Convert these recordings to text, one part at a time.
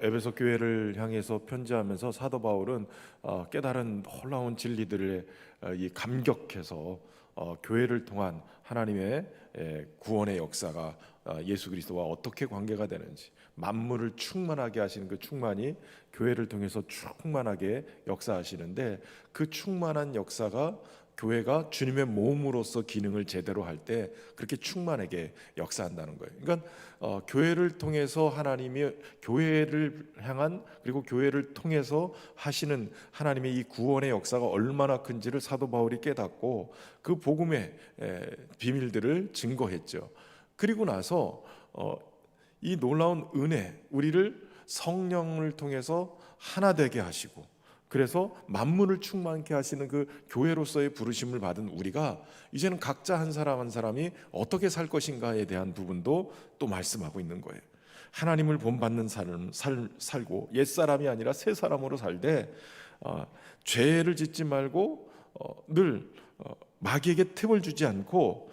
에베소 교회를 향해서 편지하면서 사도 바울은 깨달은 놀라운 진리들에 이 감격해서 교회를 통한 하나님의 구원의 역사가 예수 그리스도와 어떻게 관계가 되는지, 만물을 충만하게 하시는 그 충만이 교회를 통해서 충만하게 역사하시는데, 그 충만한 역사가 교회가 주님의 몸으로서 기능을 제대로 할 때 그렇게 충만하게 역사한다는 거예요. 그러니까 교회를 통해서 하나님이 교회를 향한, 그리고 교회를 통해서 하시는 하나님의 이 구원의 역사가 얼마나 큰지를 사도 바울이 깨닫고 그 복음의 비밀들을 증거했죠. 그리고 나서 이 놀라운 은혜, 우리를 성령을 통해서 하나 되게 하시고, 그래서 만물을 충만케 하시는 그 교회로서의 부르심을 받은 우리가 이제는 각자 한 사람 한 사람이 어떻게 살 것인가에 대한 부분도 또 말씀하고 있는 거예요. 하나님을 본받는 삶을 살고 옛사람이 아니라 새사람으로 살되 죄를 짓지 말고 늘 마귀에게 틈을 주지 않고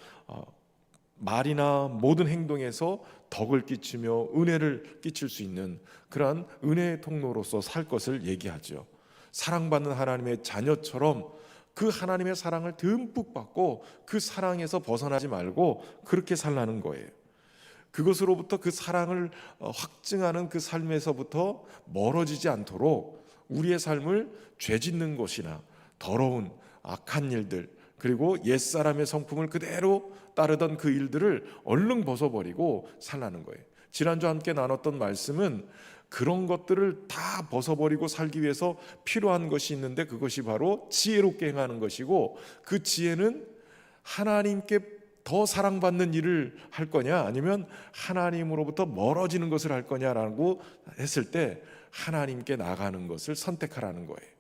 말이나 모든 행동에서 덕을 끼치며 은혜를 끼칠 수 있는 그러한 은혜의 통로로서 살 것을 얘기하죠. 사랑받는 하나님의 자녀처럼 그 하나님의 사랑을 듬뿍 받고 그 사랑에서 벗어나지 말고 그렇게 살라는 거예요. 그것으로부터, 그 사랑을 확증하는 그 삶에서부터 멀어지지 않도록 우리의 삶을 죄 짓는 것이나 더러운 악한 일들, 그리고 옛사람의 성품을 그대로 따르던 그 일들을 얼른 벗어버리고 살라는 거예요. 지난주 함께 나눴던 말씀은 그런 것들을 다 벗어버리고 살기 위해서 필요한 것이 있는데, 그것이 바로 지혜롭게 행하는 것이고, 그 지혜는 하나님께 더 사랑받는 일을 할 거냐, 아니면 하나님으로부터 멀어지는 것을 할 거냐라고 했을 때 하나님께 나가는 것을 선택하라는 거예요.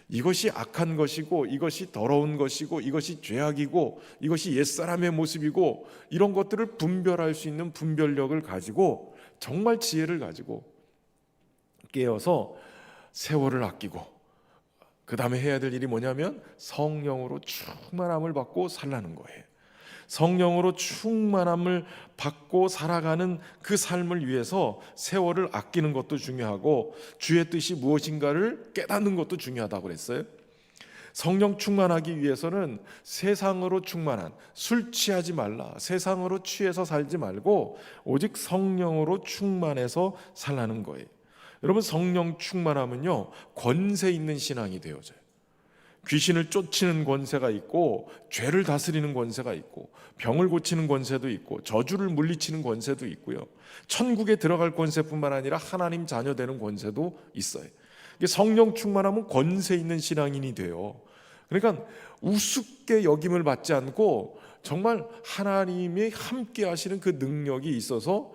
이것이 악한 것이고, 이것이 더러운 것이고, 이것이 죄악이고, 이것이 옛사람의 모습이고, 이런 것들을 분별할 수 있는 분별력을 가지고, 정말 지혜를 가지고 깨어서 세월을 아끼고, 그 다음에 해야 될 일이 뭐냐면 성령으로 충만함을 받고 살라는 거예요. 성령으로 충만함을 받고 살아가는 그 삶을 위해서 세월을 아끼는 것도 중요하고, 주의 뜻이 무엇인가를 깨닫는 것도 중요하다고 그랬어요. 성령 충만하기 위해서는 세상으로 충만한, 술 취하지 말라, 세상으로 취해서 살지 말고 오직 성령으로 충만해서 살라는 거예요. 여러분, 성령 충만하면요, 권세 있는 신앙이 되어져요. 귀신을 쫓치는 권세가 있고, 죄를 다스리는 권세가 있고, 병을 고치는 권세도 있고, 저주를 물리치는 권세도 있고요, 천국에 들어갈 권세뿐만 아니라 하나님 자녀 되는 권세도 있어요. 성령 충만하면 권세 있는 신앙인이 돼요. 그러니까 우습게 여김을 받지 않고 정말 하나님이 함께 하시는 그 능력이 있어서,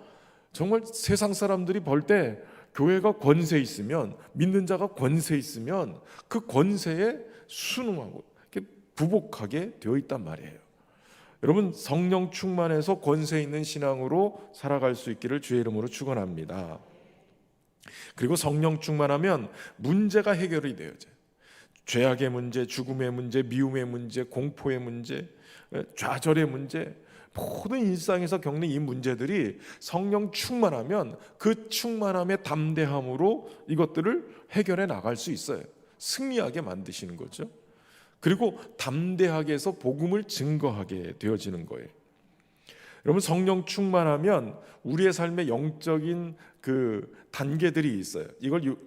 정말 세상 사람들이 볼 때 교회가 권세 있으면, 믿는 자가 권세 있으면 그 권세에 순응하고 부복하게 되어 있단 말이에요. 여러분, 성령 충만해서 권세 있는 신앙으로 살아갈 수 있기를 주의 이름으로 축원합니다. 그리고 성령 충만하면 문제가 해결이 되어져요. 죄악의 문제, 죽음의 문제, 미움의 문제, 공포의 문제, 좌절의 문제, 모든 일상에서 겪는 이 문제들이 성령 충만하면 그 충만함의 담대함으로 이것들을 해결해 나갈 수 있어요. 승리하게 만드시는 거죠. 그리고 담대하게 해서 복음을 증거하게 되어지는 거예요. 여러분, 성령 충만하면 우리의 삶의 영적인 그 단계들이 있어요. 이걸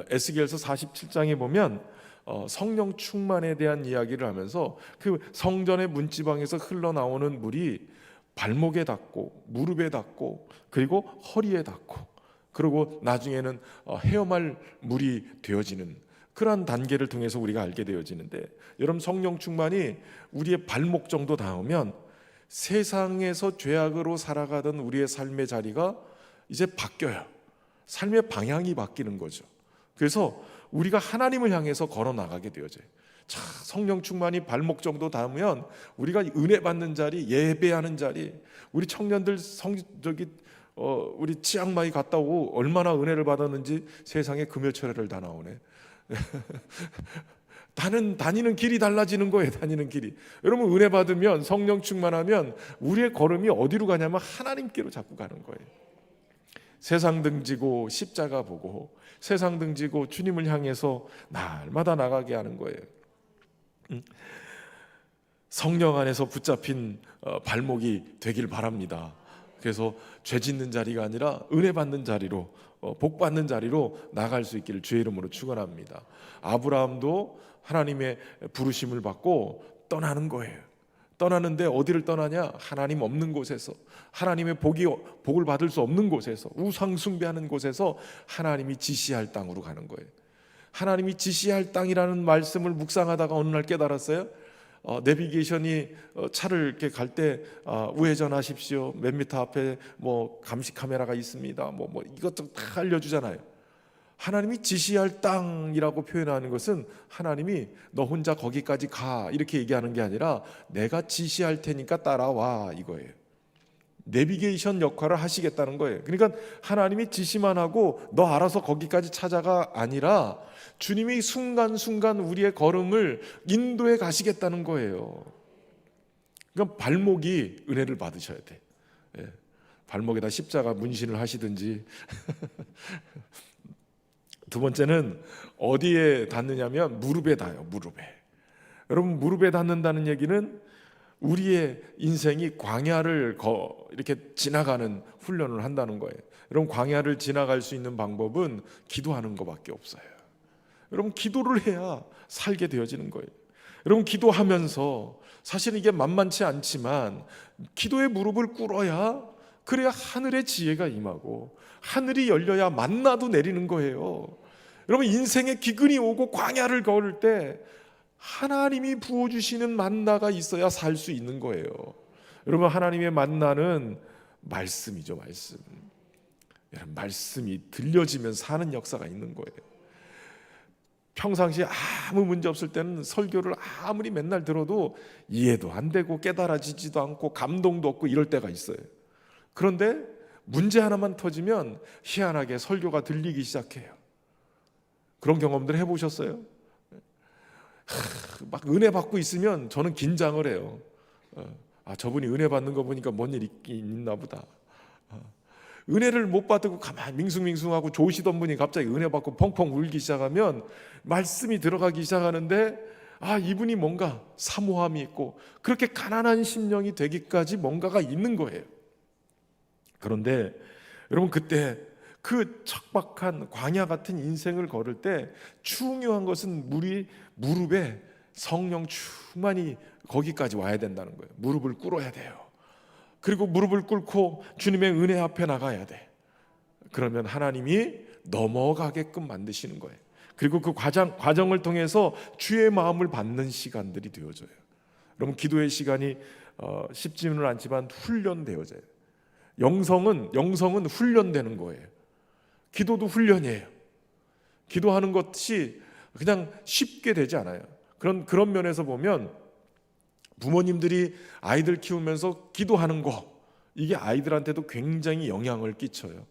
에스겔서 47장에 보면 성령 충만에 대한 이야기를 하면서 그 성전의 문지방에서 흘러나오는 물이 발목에 닿고, 무릎에 닿고, 그리고 허리에 닿고, 그리고 나중에는 헤엄할 물이 되어지는 그러한 단계를 통해서 우리가 알게 되어지는데, 여러분, 성령 충만이 우리의 발목 정도 닿으면 세상에서 죄악으로 살아가던 우리의 삶의 자리가 이제 바뀌어요. 삶의 방향이 바뀌는 거죠. 그래서 우리가 하나님을 향해서 걸어 나가게 되어져요. 자, 성령 충만이 발목 정도 닿으면 우리가 은혜 받는 자리, 예배하는 자리, 우리 청년들 우리 치앙마이 갔다 오고 얼마나 은혜를 받았는지 세상에 금요철회를 다 나오네. 다니는 길이 달라지는 거예요. 다니는 길이. 여러분, 은혜 받으면, 성령 충만하면 우리의 걸음이 어디로 가냐면 하나님께로 자꾸 가는 거예요. 세상 등지고 십자가 보고 세상 등지고 주님을 향해서 날마다 나가게 하는 거예요. 성령 안에서 붙잡힌 발목이 되길 바랍니다. 그래서 죄 짓는 자리가 아니라 은혜 받는 자리로, 복 받는 자리로 나갈 수 있기를 주의 이름으로 축원합니다. 아브라함도 하나님의 부르심을 받고 떠나는 거예요. 떠나는데 어디를 떠나냐? 하나님 없는 곳에서, 하나님의 복을 받을 수 없는 곳에서, 우상 숭배하는 곳에서 하나님이 지시할 땅으로 가는 거예요. 하나님이 지시할 땅이라는 말씀을 묵상하다가 어느 날 깨달았어요. 내비게이션이 차를 이렇게 갈 때 우회전하십시오. 몇 미터 앞에 뭐 감시 카메라가 있습니다. 뭐 이것도 다 알려주잖아요. 하나님이 지시할 땅이라고 표현하는 것은 하나님이 너 혼자 거기까지 가 이렇게 얘기하는 게 아니라 내가 지시할 테니까 따라와 이거예요. 내비게이션 역할을 하시겠다는 거예요. 그러니까 하나님이 지시만 하고 너 알아서 거기까지 찾아가 아니라 주님이 순간순간 우리의 걸음을 인도해 가시겠다는 거예요. 그러니까 발목이 은혜를 받으셔야 돼. 발목에다 십자가 문신을 하시든지. 두 번째는 어디에 닿느냐면 무릎에 닿아요. 무릎에. 여러분, 무릎에 닿는다는 얘기는 우리의 인생이 광야를 이렇게 지나가는 훈련을 한다는 거예요. 여러분, 광야를 지나갈 수 있는 방법은 기도하는 것밖에 없어요. 여러분, 기도를 해야 살게 되어지는 거예요. 여러분, 기도하면서 사실은 이게 만만치 않지만 기도의 무릎을 꿇어야, 그래야 하늘의 지혜가 임하고 하늘이 열려야 만나도 내리는 거예요. 여러분, 인생의 기근이 오고 광야를 걸을 때 하나님이 부어주시는 만나가 있어야 살 수 있는 거예요. 여러분, 하나님의 만나는 말씀이죠. 말씀. 여러분, 말씀이 들려지면 사는 역사가 있는 거예요. 평상시에 아무 문제 없을 때는 설교를 아무리 맨날 들어도 이해도 안 되고 깨달아지지도 않고 감동도 없고 이럴 때가 있어요. 그런데 문제 하나만 터지면 희한하게 설교가 들리기 시작해요. 그런 경험들 해보셨어요? 막 은혜 받고 있으면 저는 긴장을 해요. 저분이 은혜 받는 거 보니까 뭔 일 있긴 있나 보다. 은혜를 못 받고 가만히 밍숭밍숭하고 좋으시던 분이 갑자기 은혜 받고 펑펑 울기 시작하면 말씀이 들어가기 시작하는데 이분이 뭔가 사모함이 있고 그렇게 가난한 심령이 되기까지 뭔가가 있는 거예요. 그런데 여러분, 그때 그 척박한 광야 같은 인생을 걸을 때 중요한 것은 무릎에 성령 충만히 거기까지 와야 된다는 거예요. 무릎을 꿇어야 돼요. 그리고 무릎을 꿇고 주님의 은혜 앞에 나가야 돼. 그러면 하나님이 넘어가게끔 만드시는 거예요. 그리고 그 과정을 통해서 주의 마음을 받는 시간들이 되어져요. 여러분, 기도의 시간이 쉽지는 않지만 훈련되어져요. 영성은 훈련되는 거예요. 기도도 훈련이에요. 기도하는 것이 그냥 쉽게 되지 않아요. 그런 면에서 보면 부모님들이 아이들 키우면서 기도하는 거, 이게 아이들한테도 굉장히 영향을 끼쳐요.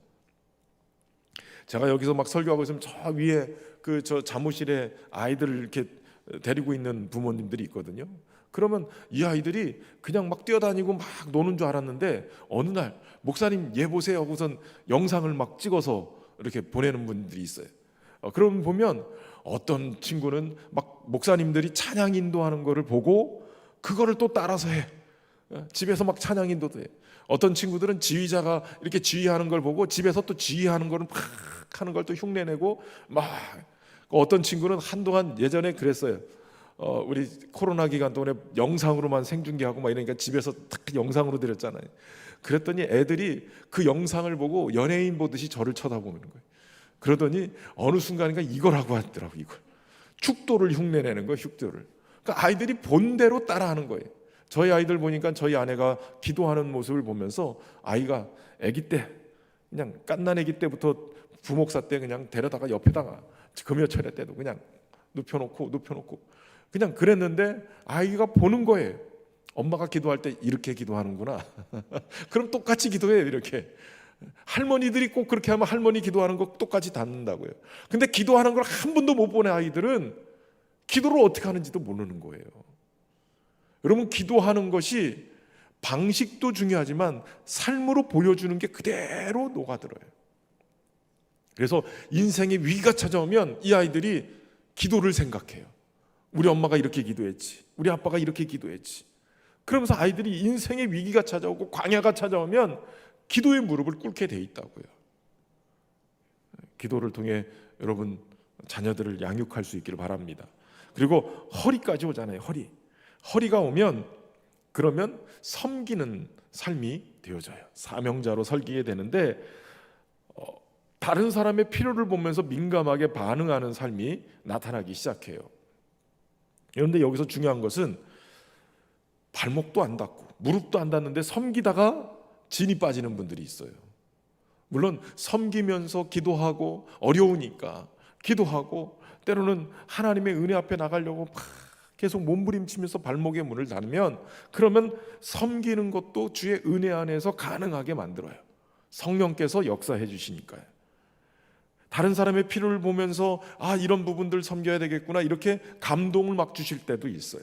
제가 여기서 막 설교하고 있으면 저 위에 저 사무실에 아이들을 이렇게 데리고 있는 부모님들이 있거든요. 그러면 이 아이들이 그냥 막 뛰어다니고 막 노는 줄 알았는데 어느 날 목사님 얘 보세요 하고선 영상을 막 찍어서 이렇게 보내는 분들이 있어요. 그러면 보면 어떤 친구는 막 목사님들이 찬양 인도하는 거를 보고 그거를 또 따라서 해. 집에서 막 찬양 인도도 해. 어떤 친구들은 지휘자가 이렇게 지휘하는 걸 보고 집에서 또 지휘하는 거를 막 하는 걸 또 흉내내고 막. 어떤 친구는 한동안 예전에 그랬어요. 우리 코로나 기간 동안에 영상으로만 생중계하고 막 이러니까 집에서 딱 영상으로 드렸잖아요. 그랬더니 애들이 그 영상을 보고 연예인 보듯이 저를 쳐다보는 거예요. 그러더니 어느 순간인가 이걸 하고 왔더라고요. 이걸 축도를 흉내내는 거예요. 축도를. 그러니까 아이들이 본대로 따라하는 거예요. 저희 아이들 보니까 저희 아내가 기도하는 모습을 보면서 아이가 아기 때 그냥 갓난 아기 때부터 부목사 때 그냥 데려다가 옆에다가 금요철에 때도 그냥 눕혀놓고 그냥 그랬는데 아이가 보는 거예요. 엄마가 기도할 때 이렇게 기도하는구나. 그럼 똑같이 기도해요. 이렇게. 할머니들이 꼭 그렇게 하면 할머니 기도하는 거 똑같이 닿는다고요. 근데 기도하는 걸 한 번도 못 본 아이들은 기도를 어떻게 하는지도 모르는 거예요. 여러분, 기도하는 것이 방식도 중요하지만 삶으로 보여주는 게 그대로 녹아들어요. 그래서 인생의 위기가 찾아오면 이 아이들이 기도를 생각해요. 우리 엄마가 이렇게 기도했지, 우리 아빠가 이렇게 기도했지. 그러면서 아이들이 인생의 위기가 찾아오고 광야가 찾아오면 기도의 무릎을 꿇게 돼 있다고요. 기도를 통해 여러분 자녀들을 양육할 수 있기를 바랍니다. 그리고 허리까지 오잖아요. 허리가 오면 그러면 섬기는 삶이 되어져요. 사명자로 섬기게 되는데 다른 사람의 필요를 보면서 민감하게 반응하는 삶이 나타나기 시작해요. 그런데 여기서 중요한 것은 발목도 안 닿고 무릎도 안 닿는데 섬기다가 진이 빠지는 분들이 있어요. 물론 섬기면서 기도하고 어려우니까 기도하고 때로는 하나님의 은혜 앞에 나가려고 막 계속 몸부림치면서 발목에 문을 닫으면 그러면 섬기는 것도 주의 은혜 안에서 가능하게 만들어요. 성령께서 역사해 주시니까요. 다른 사람의 필요를 보면서 이런 부분들 섬겨야 되겠구나 이렇게 감동을 막 주실 때도 있어요.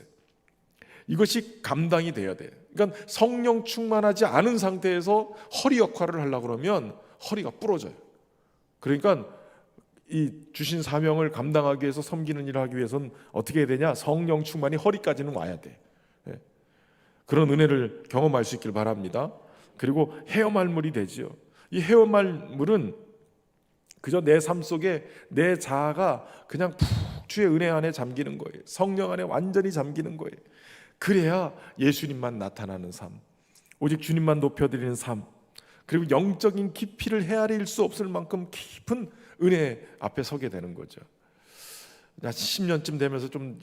이것이 감당이 돼야 돼요. 그러니까 성령 충만하지 않은 상태에서 허리 역할을 하려고 그러면 허리가 부러져요. 그러니까 이 주신 사명을 감당하기 위해서 섬기는 일을 하기 위해서는 어떻게 해야 되냐? 성령 충만이 허리까지는 와야 돼. 그런 은혜를 경험할 수 있길 바랍니다. 그리고 헤어말물이 되지요. 이 헤어말물은 그저 내 삶 속에 내 자아가 그냥 푹 주의 은혜 안에 잠기는 거예요. 성령 안에 완전히 잠기는 거예요. 그래야 예수님만 나타나는 삶, 오직 주님만 높여드리는 삶, 그리고 영적인 깊이를 헤아릴 수 없을 만큼 깊은 은혜 앞에 서게 되는 거죠. 10년쯤 되면서 좀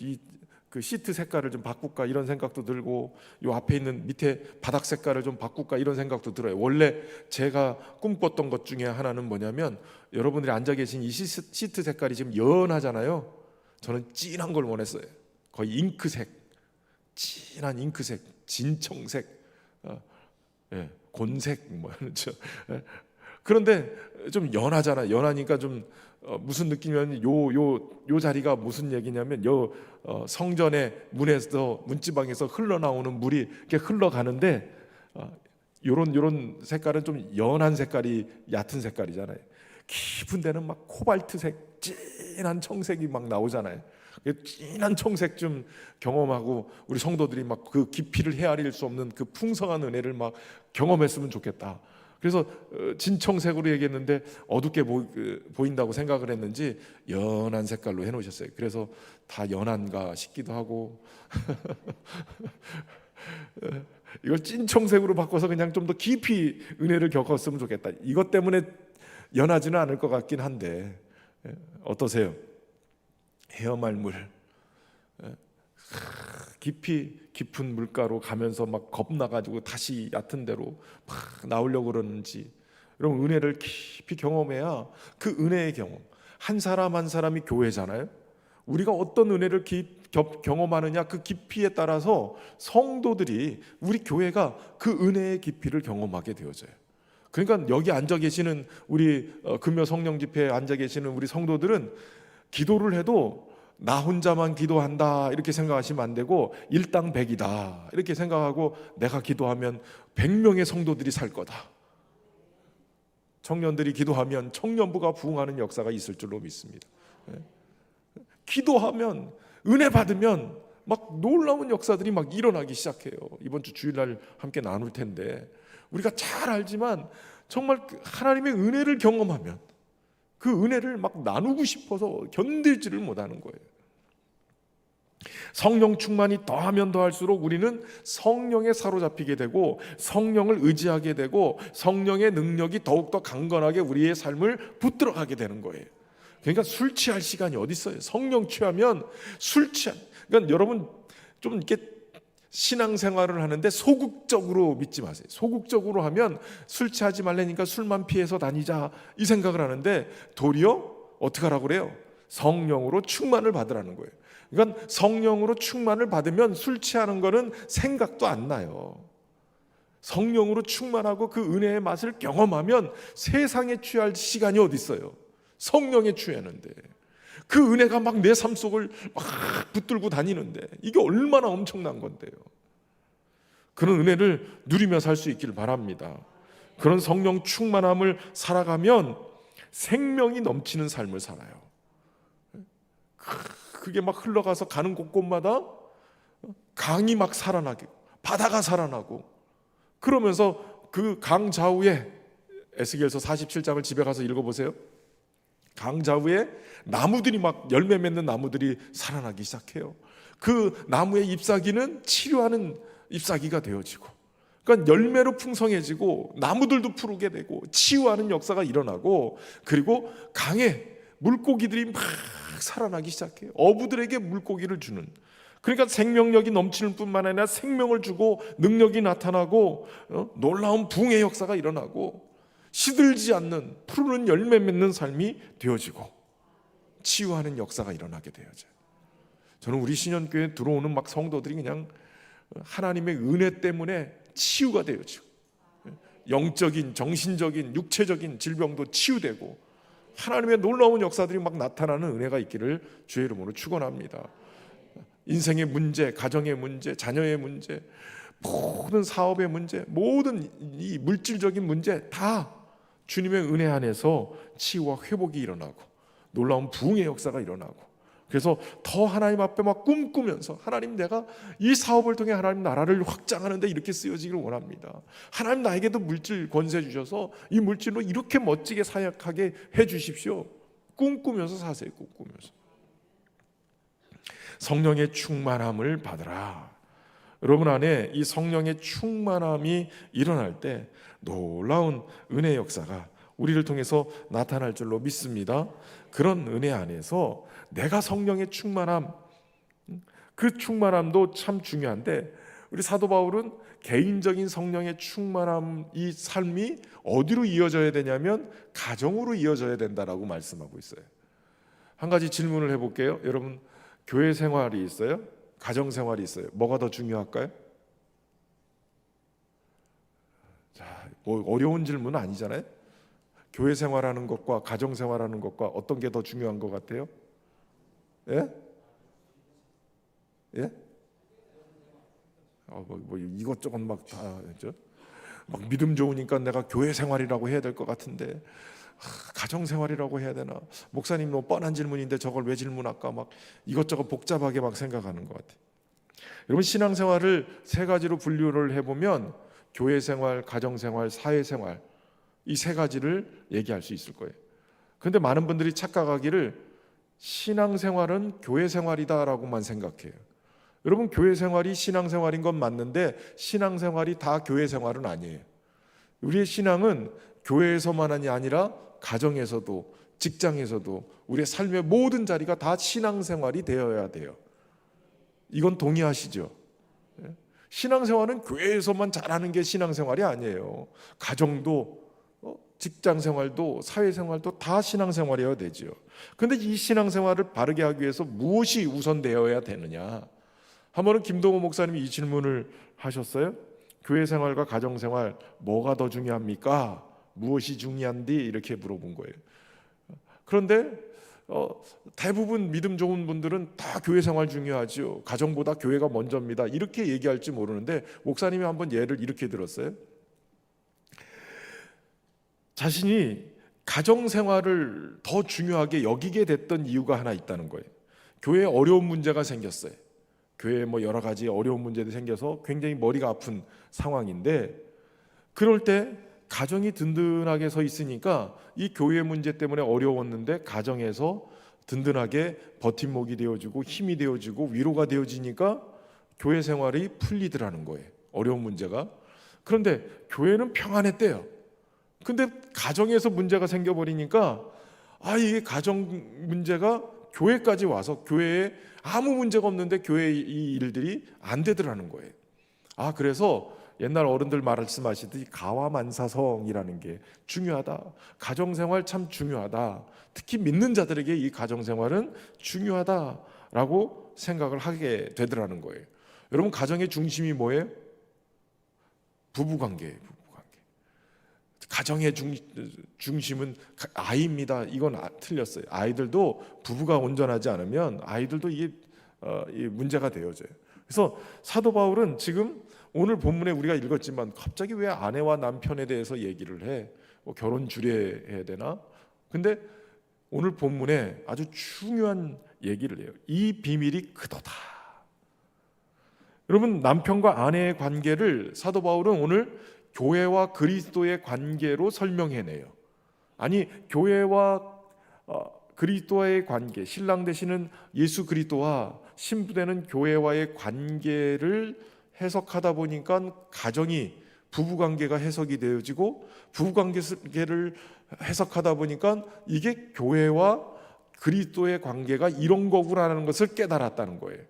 그 시트 색깔을 좀 바꿀까 이런 생각도 들고, 요 앞에 있는 밑에 바닥 색깔을 좀 바꿀까 이런 생각도 들어요. 원래 제가 꿈꿨던 것 중에 하나는 뭐냐면, 여러분들이 앉아 계신 이 시트 색깔이 지금 연하잖아요. 저는 진한 걸 원했어요. 거의 잉크색, 진한 잉크색, 진청색, 곤색 뭐 그렇죠. 그런데 좀 연하잖아. 연하니까 좀 무슨 느낌이냐면 요 자리가 무슨 얘기냐면 성전의 문에서 문지방에서 흘러나오는 물이 이렇게 흘러가는데 요런 색깔은 좀 연한 색깔이 얕은 색깔이잖아요. 깊은 데는 막 코발트색, 진한 청색이 막 나오잖아요. 진한 청색 좀 경험하고 우리 성도들이 막 그 깊이를 헤아릴 수 없는 그 풍성한 은혜를 막 경험했으면 좋겠다. 그래서 진청색으로 얘기했는데 어둡게 보인다고 생각을 했는지 연한 색깔로 해놓으셨어요. 그래서 다 연한가 싶기도 하고 이걸 찐청색으로 바꿔서 그냥 좀 더 깊이 은혜를 겪었으면 좋겠다. 이것 때문에 연하지는 않을 것 같긴 한데 어떠세요? 헤어말물, 깊은 물가로 가면서 막 겁나가지고 다시 얕은 데로 막 나오려고 그러는지, 여러분 은혜를 깊이 경험해야 그 은혜의 경험, 한 사람 한 사람이 교회잖아요. 우리가 어떤 은혜를 경험하느냐, 그 깊이에 따라서 성도들이, 우리 교회가 그 은혜의 깊이를 경험하게 되어져요. 그러니까 여기 앉아 계시는 우리 금요 성령 집회에 앉아 계시는 우리 성도들은 기도를 해도 나 혼자만 기도한다 이렇게 생각하시면 안 되고, 일당백이다 이렇게 생각하고, 내가 기도하면 100명의 성도들이 살 거다. 청년들이 기도하면 청년부가 부흥하는 역사가 있을 줄로 믿습니다. 기도하면, 은혜 받으면 막 놀라운 역사들이 막 일어나기 시작해요. 이번 주 주일날 함께 나눌 텐데, 우리가 잘 알지만 정말 하나님의 은혜를 경험하면 그 은혜를 막 나누고 싶어서 견디지를 못하는 거예요. 성령 충만이 더하면 더할수록 우리는 성령에 사로잡히게 되고, 성령을 의지하게 되고, 성령의 능력이 더욱더 강건하게 우리의 삶을 붙들어가게 되는 거예요. 그러니까 술 취할 시간이 어디 있어요? 성령 취하면 그러니까 여러분 좀 이렇게 신앙생활을 하는데 소극적으로 믿지 마세요. 소극적으로 하면 술 취하지 말라니까 술만 피해서 다니자 이 생각을 하는데, 도리어 어떻게 하라고 그래요? 성령으로 충만을 받으라는 거예요. 그러니까 성령으로 충만을 받으면 술 취하는 거는 생각도 안 나요. 성령으로 충만하고 그 은혜의 맛을 경험하면 세상에 취할 시간이 어디 있어요? 성령에 취하는데, 그 은혜가 막 내 삶 속을 막 붙들고 다니는데, 이게 얼마나 엄청난 건데요. 그런 은혜를 누리며 살 수 있기를 바랍니다. 그런 성령 충만함을 살아가면 생명이 넘치는 삶을 살아요. 그게 막 흘러가서 가는 곳곳마다 강이 막 살아나게, 바다가 살아나고, 그러면서 그 강 좌우에, 에스겔서 47장을 집에 가서 읽어보세요. 강 좌우에 나무들이 막 열매 맺는 나무들이 살아나기 시작해요. 그 나무의 잎사귀는 치료하는 잎사귀가 되어지고, 그러니까 열매로 풍성해지고 나무들도 푸르게 되고 치유하는 역사가 일어나고, 그리고 강에 물고기들이 막 살아나기 시작해요. 어부들에게 물고기를 주는, 그러니까 생명력이 넘치는 뿐만 아니라 생명을 주고 능력이 나타나고 놀라운 부흥의 역사가 일어나고 시들지 않는 푸르른 열매 맺는 삶이 되어지고 치유하는 역사가 일어나게 되어져요. 저는 우리 신현교회에 들어오는 막 성도들이 그냥 하나님의 은혜 때문에 치유가 되어지고, 영적인, 정신적인, 육체적인 질병도 치유되고 하나님의 놀라운 역사들이 막 나타나는 은혜가 있기를 주의 이름으로 축원합니다. 인생의 문제, 가정의 문제, 자녀의 문제, 모든 사업의 문제, 모든 이 물질적인 문제 다 주님의 은혜 안에서 치유와 회복이 일어나고 놀라운 부흥의 역사가 일어나고, 그래서 더 하나님 앞에 막 꿈꾸면서, 하나님, 내가 이 사업을 통해 하나님 나라를 확장하는데 이렇게 쓰여지기를 원합니다. 하나님, 나에게도 물질 권세 주셔서 이 물질로 이렇게 멋지게 사역하게 해 주십시오. 꿈꾸면서 사세요. 꿈꾸면서 성령의 충만함을 받으라. 여러분 안에 이 성령의 충만함이 일어날 때 놀라운 은혜의 역사가 우리를 통해서 나타날 줄로 믿습니다. 그런 은혜 안에서 내가 성령의 충만함, 그 충만함도 참 중요한데, 우리 사도 바울은 개인적인 성령의 충만함, 이 삶이 어디로 이어져야 되냐면 가정으로 이어져야 된다라고 말씀하고 있어요. 한 가지 질문을 해볼게요. 여러분, 교회 생활이 있어요? 가정 생활이 있어요? 뭐가 더 중요할까요? 자, 뭐 어려운 질문은 아니잖아요. 교회 생활하는 것과 가정 생활하는 것과 어떤 게 더 중요한 것 같아요? 예? 예? 뭐 이것저것 막 다 했죠. 막 믿음 좋으니까 내가 교회 생활이라고 해야 될 것 같은데, 가정 생활이라고 해야 되나? 목사님, 너무 뻔한 질문인데 저걸 왜 질문할까? 막 이것저것 복잡하게 막 생각하는 것 같아요. 여러분, 신앙생활을 세 가지로 분류를 해보면 교회 생활, 가정 생활, 사회 생활, 이 세 가지를 얘기할 수 있을 거예요. 그런데 많은 분들이 착각하기를 신앙생활은 교회 생활이다라고만 생각해요. 여러분, 교회 생활이 신앙생활인 건 맞는데 신앙생활이 다 교회 생활은 아니에요. 우리의 신앙은 교회에서만이 아니라 가정에서도, 직장에서도, 우리의 삶의 모든 자리가 다 신앙생활이 되어야 돼요. 이건 동의하시죠? 신앙생활은 교회에서만 잘하는 게 신앙생활이 아니에요. 가정도, 직장생활도, 사회생활도 다 신앙생활이어야 되죠. 그런데 이 신앙생활을 바르게 하기 위해서 무엇이 우선되어야 되느냐? 한 번은 김동호 목사님이 이 질문을 하셨어요. 교회 생활과 가정 생활 뭐가 더 중요합니까? 무엇이 중요한디? 이렇게 물어본 거예요. 그런데 대부분 믿음 좋은 분들은 다 교회 생활 중요하죠. 가정보다 교회가 먼저입니다. 이렇게 얘기할지 모르는데, 목사님이 한번 예를 이렇게 들었어요. 자신이 가정 생활을 더 중요하게 여기게 됐던 이유가 하나 있다는 거예요. 교회에 어려운 문제가 생겼어요. 교회에 뭐 여러 가지 어려운 문제들이 생겨서 굉장히 머리가 아픈 상황인데, 그럴 때 가정이 든든하게 서 있으니까 이 교회 문제 때문에 어려웠는데 가정에서 든든하게 버팀목이 되어주고 힘이 되어주고 위로가 되어지니까 교회 생활이 풀리더라는 거예요. 어려운 문제가. 그런데 교회는 평안했대요. 근데 가정에서 문제가 생겨버리니까 이게 가정 문제가 교회까지 와서 교회에 아무 문제가 없는데 교회 이 일들이 안 되더라는 거예요. 그래서 옛날 어른들 말씀하시듯이 가와만사성이라는 게 중요하다. 가정생활 참 중요하다. 특히 믿는 자들에게 이 가정생활은 중요하다라고 생각을 하게 되더라는 거예요. 여러분, 가정의 중심이 뭐예요? 부부관계예요. 부부관계. 가정의 중심은 아이입니다. 이건 틀렸어요. 아이들도 부부가 온전하지 않으면 아이들도 이게 문제가 되어져요. 그래서 사도 바울은 지금 오늘 본문에 우리가 읽었지만 갑자기 왜 아내와 남편에 대해서 얘기를 해? 뭐 결혼 주례해야 되나? 근데 오늘 본문에 아주 중요한 얘기를 해요. 이 비밀이 크도다. 여러분, 남편과 아내의 관계를 사도 바울은 오늘 교회와 그리스도의 관계로 설명해내요. 아니, 교회와 그리스도와의 관계, 신랑 되시는 예수 그리스도와 신부되는 교회와의 관계를 해석하다 보니까 가정이 부부관계가 해석이 되어지고, 부부관계를 해석하다 보니까 이게 교회와 그리스도의 관계가 이런 거구나라는 것을 깨달았다는 거예요.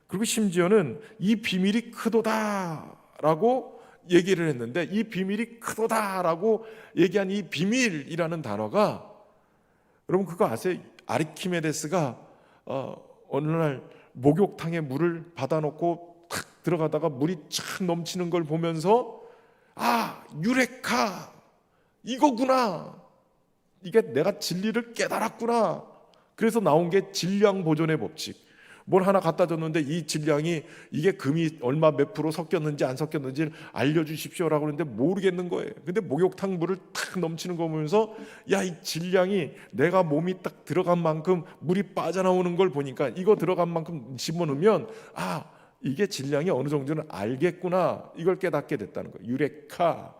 그리고 심지어는 이 비밀이 크도다라고 얘기를 했는데, 이 비밀이 크도다라고 얘기한 이 비밀이라는 단어가, 여러분 그거 아세요? 아르키메데스가 어느 날 목욕탕에 물을 받아놓고 탁 들어가다가 물이 촥 넘치는 걸 보면서 유레카, 이거구나, 이게 내가 진리를 깨달았구나. 그래서 나온 게 질량 보존의 법칙. 뭘 하나 갖다 줬는데 이 질량이, 이게 금이 얼마 몇 프로 섞였는지 안 섞였는지 알려주십시오라고 그러는데 모르겠는 거예요. 근데 목욕탕 물을 탁 넘치는 거 보면서 이 질량이 내가 몸이 딱 들어간 만큼 물이 빠져나오는 걸 보니까, 이거 들어간 만큼 집어넣으면 이게 질량이 어느 정도는 알겠구나, 이걸 깨닫게 됐다는 거예요. 유레카.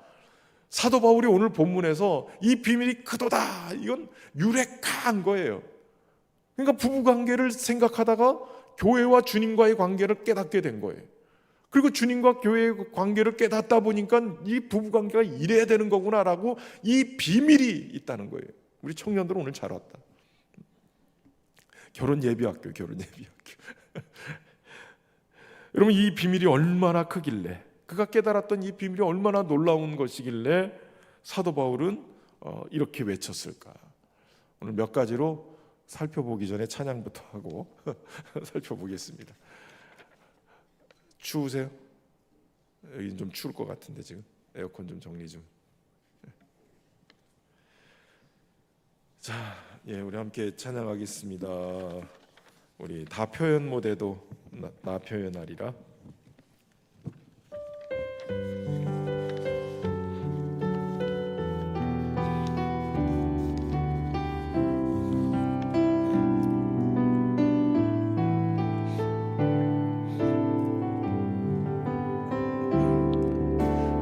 사도 바울이 오늘 본문에서 이 비밀이 크도다, 이건 유레카한 거예요. 그러니까 부부관계를 생각하다가 교회와 주님과의 관계를 깨닫게 된 거예요. 그리고 주님과 교회의 관계를 깨닫다 보니까 이 부부관계가 이래야 되는 거구나라고 이 비밀이 있다는 거예요. 우리 청년들은 오늘 잘 왔다. 결혼 예비학교. 여러분, 이 비밀이 얼마나 크길래, 그가 깨달았던 이 비밀이 얼마나 놀라운 것이길래 사도 바울은 이렇게 외쳤을까? 오늘 몇 가지로 살펴보기 전에 찬양부터 하고 살펴보겠습니다. 추우세요? 여긴 좀 추울 것 같은데 지금 에어컨 좀 정리 좀. 자, 우리 함께 찬양하겠습니다. 우리 다 표현 못해도 나 표현하리라.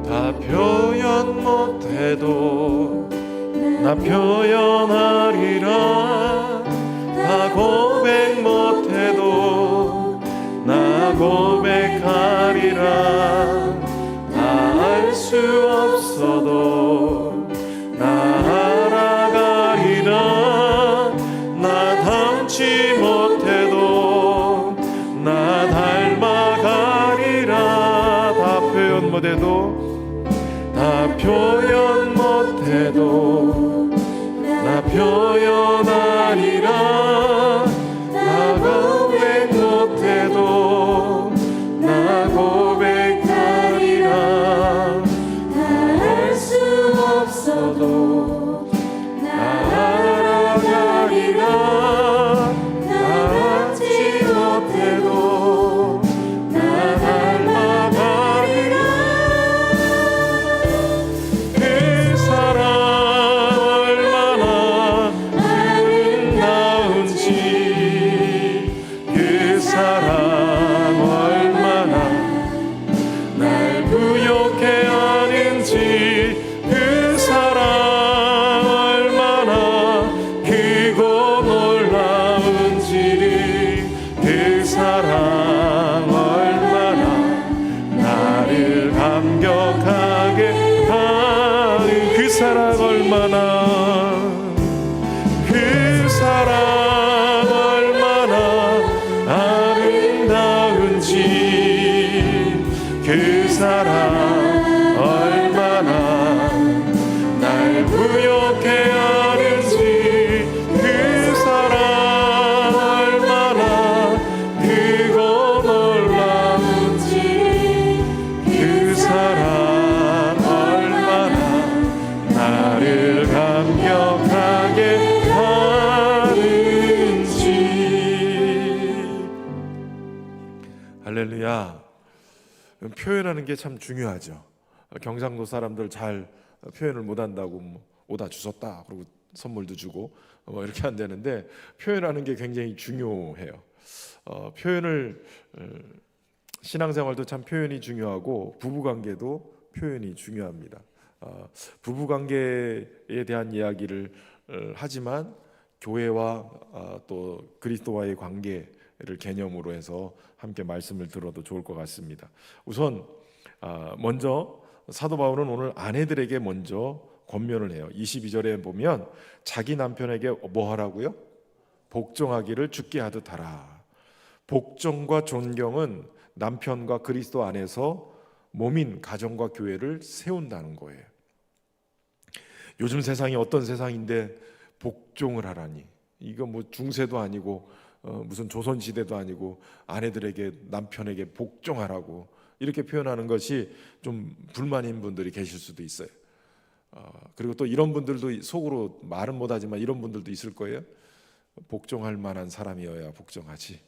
다 표현 못해도 나 표현하리라. 다 고백 못해도 나 고백하리라. 다 알 수 없어도 나 알아가리라. 나 닮지 못해도 나 닮아가리라. 다 표현 못해도, 다 표현 못해도 나 표현하리라. 나 고백 못해도 나 고백하리라. 다 알 수 없어도 나 알아가리라. 나 알지 못해도 나 닮아가리라. 그 사랑 얼마나 아름다운지, 그 사랑 얼마나 날 부욕해 하는지, 그 사랑 얼마나 크고 놀라운지, 그 사랑 얼마나 나를 감격하게 하는, 그 사랑 얼마나, 그 사랑 얼마나 아름다운지, 그 사랑 얼마나 날 부욕해 하는지, 그 사랑 얼마나 크고 놀라운지, 그 사랑 얼마나 나를 감격하게 하는지. 할렐루야. 표현하는 게 참 중요하죠. 경상도 사람들 잘 표현을 못한다고 오다 주웠다 그러고 선물도 주고 뭐 이렇게 안 되는데 표현하는 게 굉장히 중요해요. 표현을 신앙생활도 참 표현이 중요하고 부부관계도 표현이 중요합니다. 부부관계에 대한 이야기를 하지만 교회와 또 그리스도와의 관계를 개념으로 해서 함께 말씀을 들어도 좋을 것 같습니다. 우선 먼저 사도 바울은 오늘 아내들에게 먼저 권면을 해요. 22절에 보면 자기 남편에게 뭐 하라고요? 복종하기를 주께 하듯 하라. 복종과 존경은 남편과 그리스도 안에서 몸인 가정과 교회를 세운다는 거예요. 요즘 세상이 어떤 세상인데 복종을 하라니, 이거 뭐 중세도 아니고 무슨 조선시대도 아니고 아내들에게 남편에게 복종하라고 이렇게 표현하는 것이 좀 불만인 분들이 계실 수도 있어요. 그리고 또 이런 분들도 속으로 말은 못하지만 이런 분들도 있을 거예요. 복종할 만한 사람이어야 복종하지.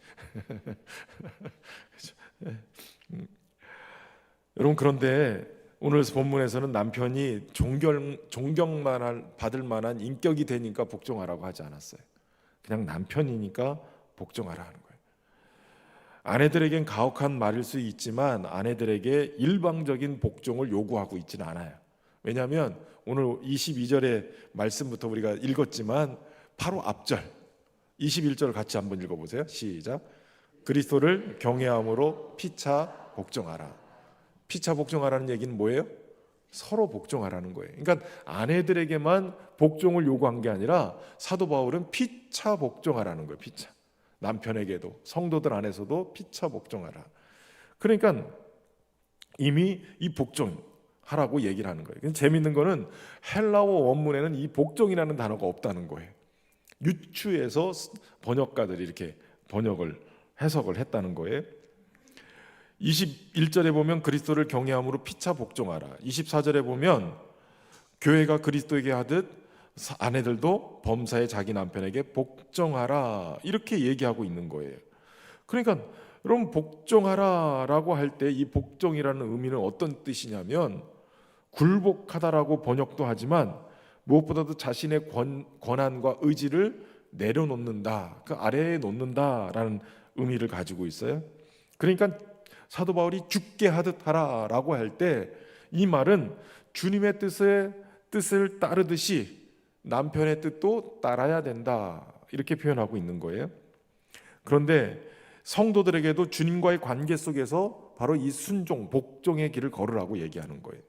여러분, 그런데 오늘 본문에서는 남편이 존경만 받을 만한 인격이 되니까 복종하라고 하지 않았어요. 그냥 남편이니까 복종하라 하는 거예요. 아내들에겐 가혹한 말일 수 있지만 아내들에게 일방적인 복종을 요구하고 있지는 않아요. 왜냐하면 오늘 22절의 말씀부터 우리가 읽었지만 바로 앞절 21절 같이 한번 읽어보세요. 시작. 그리스도를 경외함으로 피차 복종하라. 피차 복종하라는 얘기는 뭐예요? 서로 복종하라는 거예요. 그러니까 아내들에게만 복종을 요구한 게 아니라 사도 바울은 피차 복종하라는 거예요. 피차. 남편에게도, 성도들 안에서도 피차 복종하라. 그러니까 이미 이 복종하라고 얘기를 하는 거예요. 재밌는 거는 헬라어 원문에는 이 복종이라는 단어가 없다는 거예요. 유추해서 번역가들이 이렇게 해석을 했다는 거예요. 21절에 보면 그리스도를 경외함으로 피차 복종하라. 24절에 보면 교회가 그리스도에게 하듯 아내들도 범사에 자기 남편에게 복종하라 이렇게 얘기하고 있는 거예요. 그러니까 여러분, 복종하라라고 할 때 이 복종이라는 의미는 어떤 뜻이냐면 굴복하다라고 번역도 하지만 무엇보다도 자신의 권한과 의지를 내려놓는다, 그 아래에 놓는다라는 의미를 가지고 있어요. 그러니까 사도 바울이 죽게 하듯 하라라고 할 때 이 말은 주님의 뜻을 따르듯이 남편의 뜻도 따라야 된다 이렇게 표현하고 있는 거예요. 그런데 성도들에게도 주님과의 관계 속에서 바로 이 순종, 복종의 길을 걸으라고 얘기하는 거예요.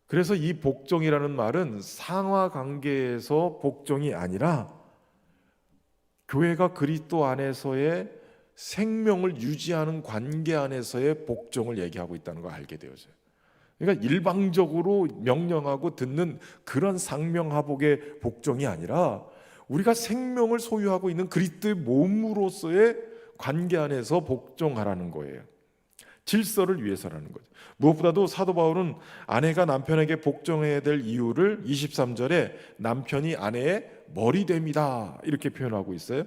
그래서 이 복종이라는 말은 상하 관계에서 복종이 아니라 교회가 그리스도 안에서의 생명을 유지하는 관계 안에서의 복종을 얘기하고 있다는 걸 알게 되어져요. 그러니까 일방적으로 명령하고 듣는 그런 상명하복의 복종이 아니라 우리가 생명을 소유하고 있는 그리스도의 몸으로서의 관계 안에서 복종하라는 거예요. 질서를 위해서라는 거죠. 무엇보다도 사도 바울은 아내가 남편에게 복종해야 될 이유를 23절에 남편이 아내의 머리됨이다 이렇게 표현하고 있어요.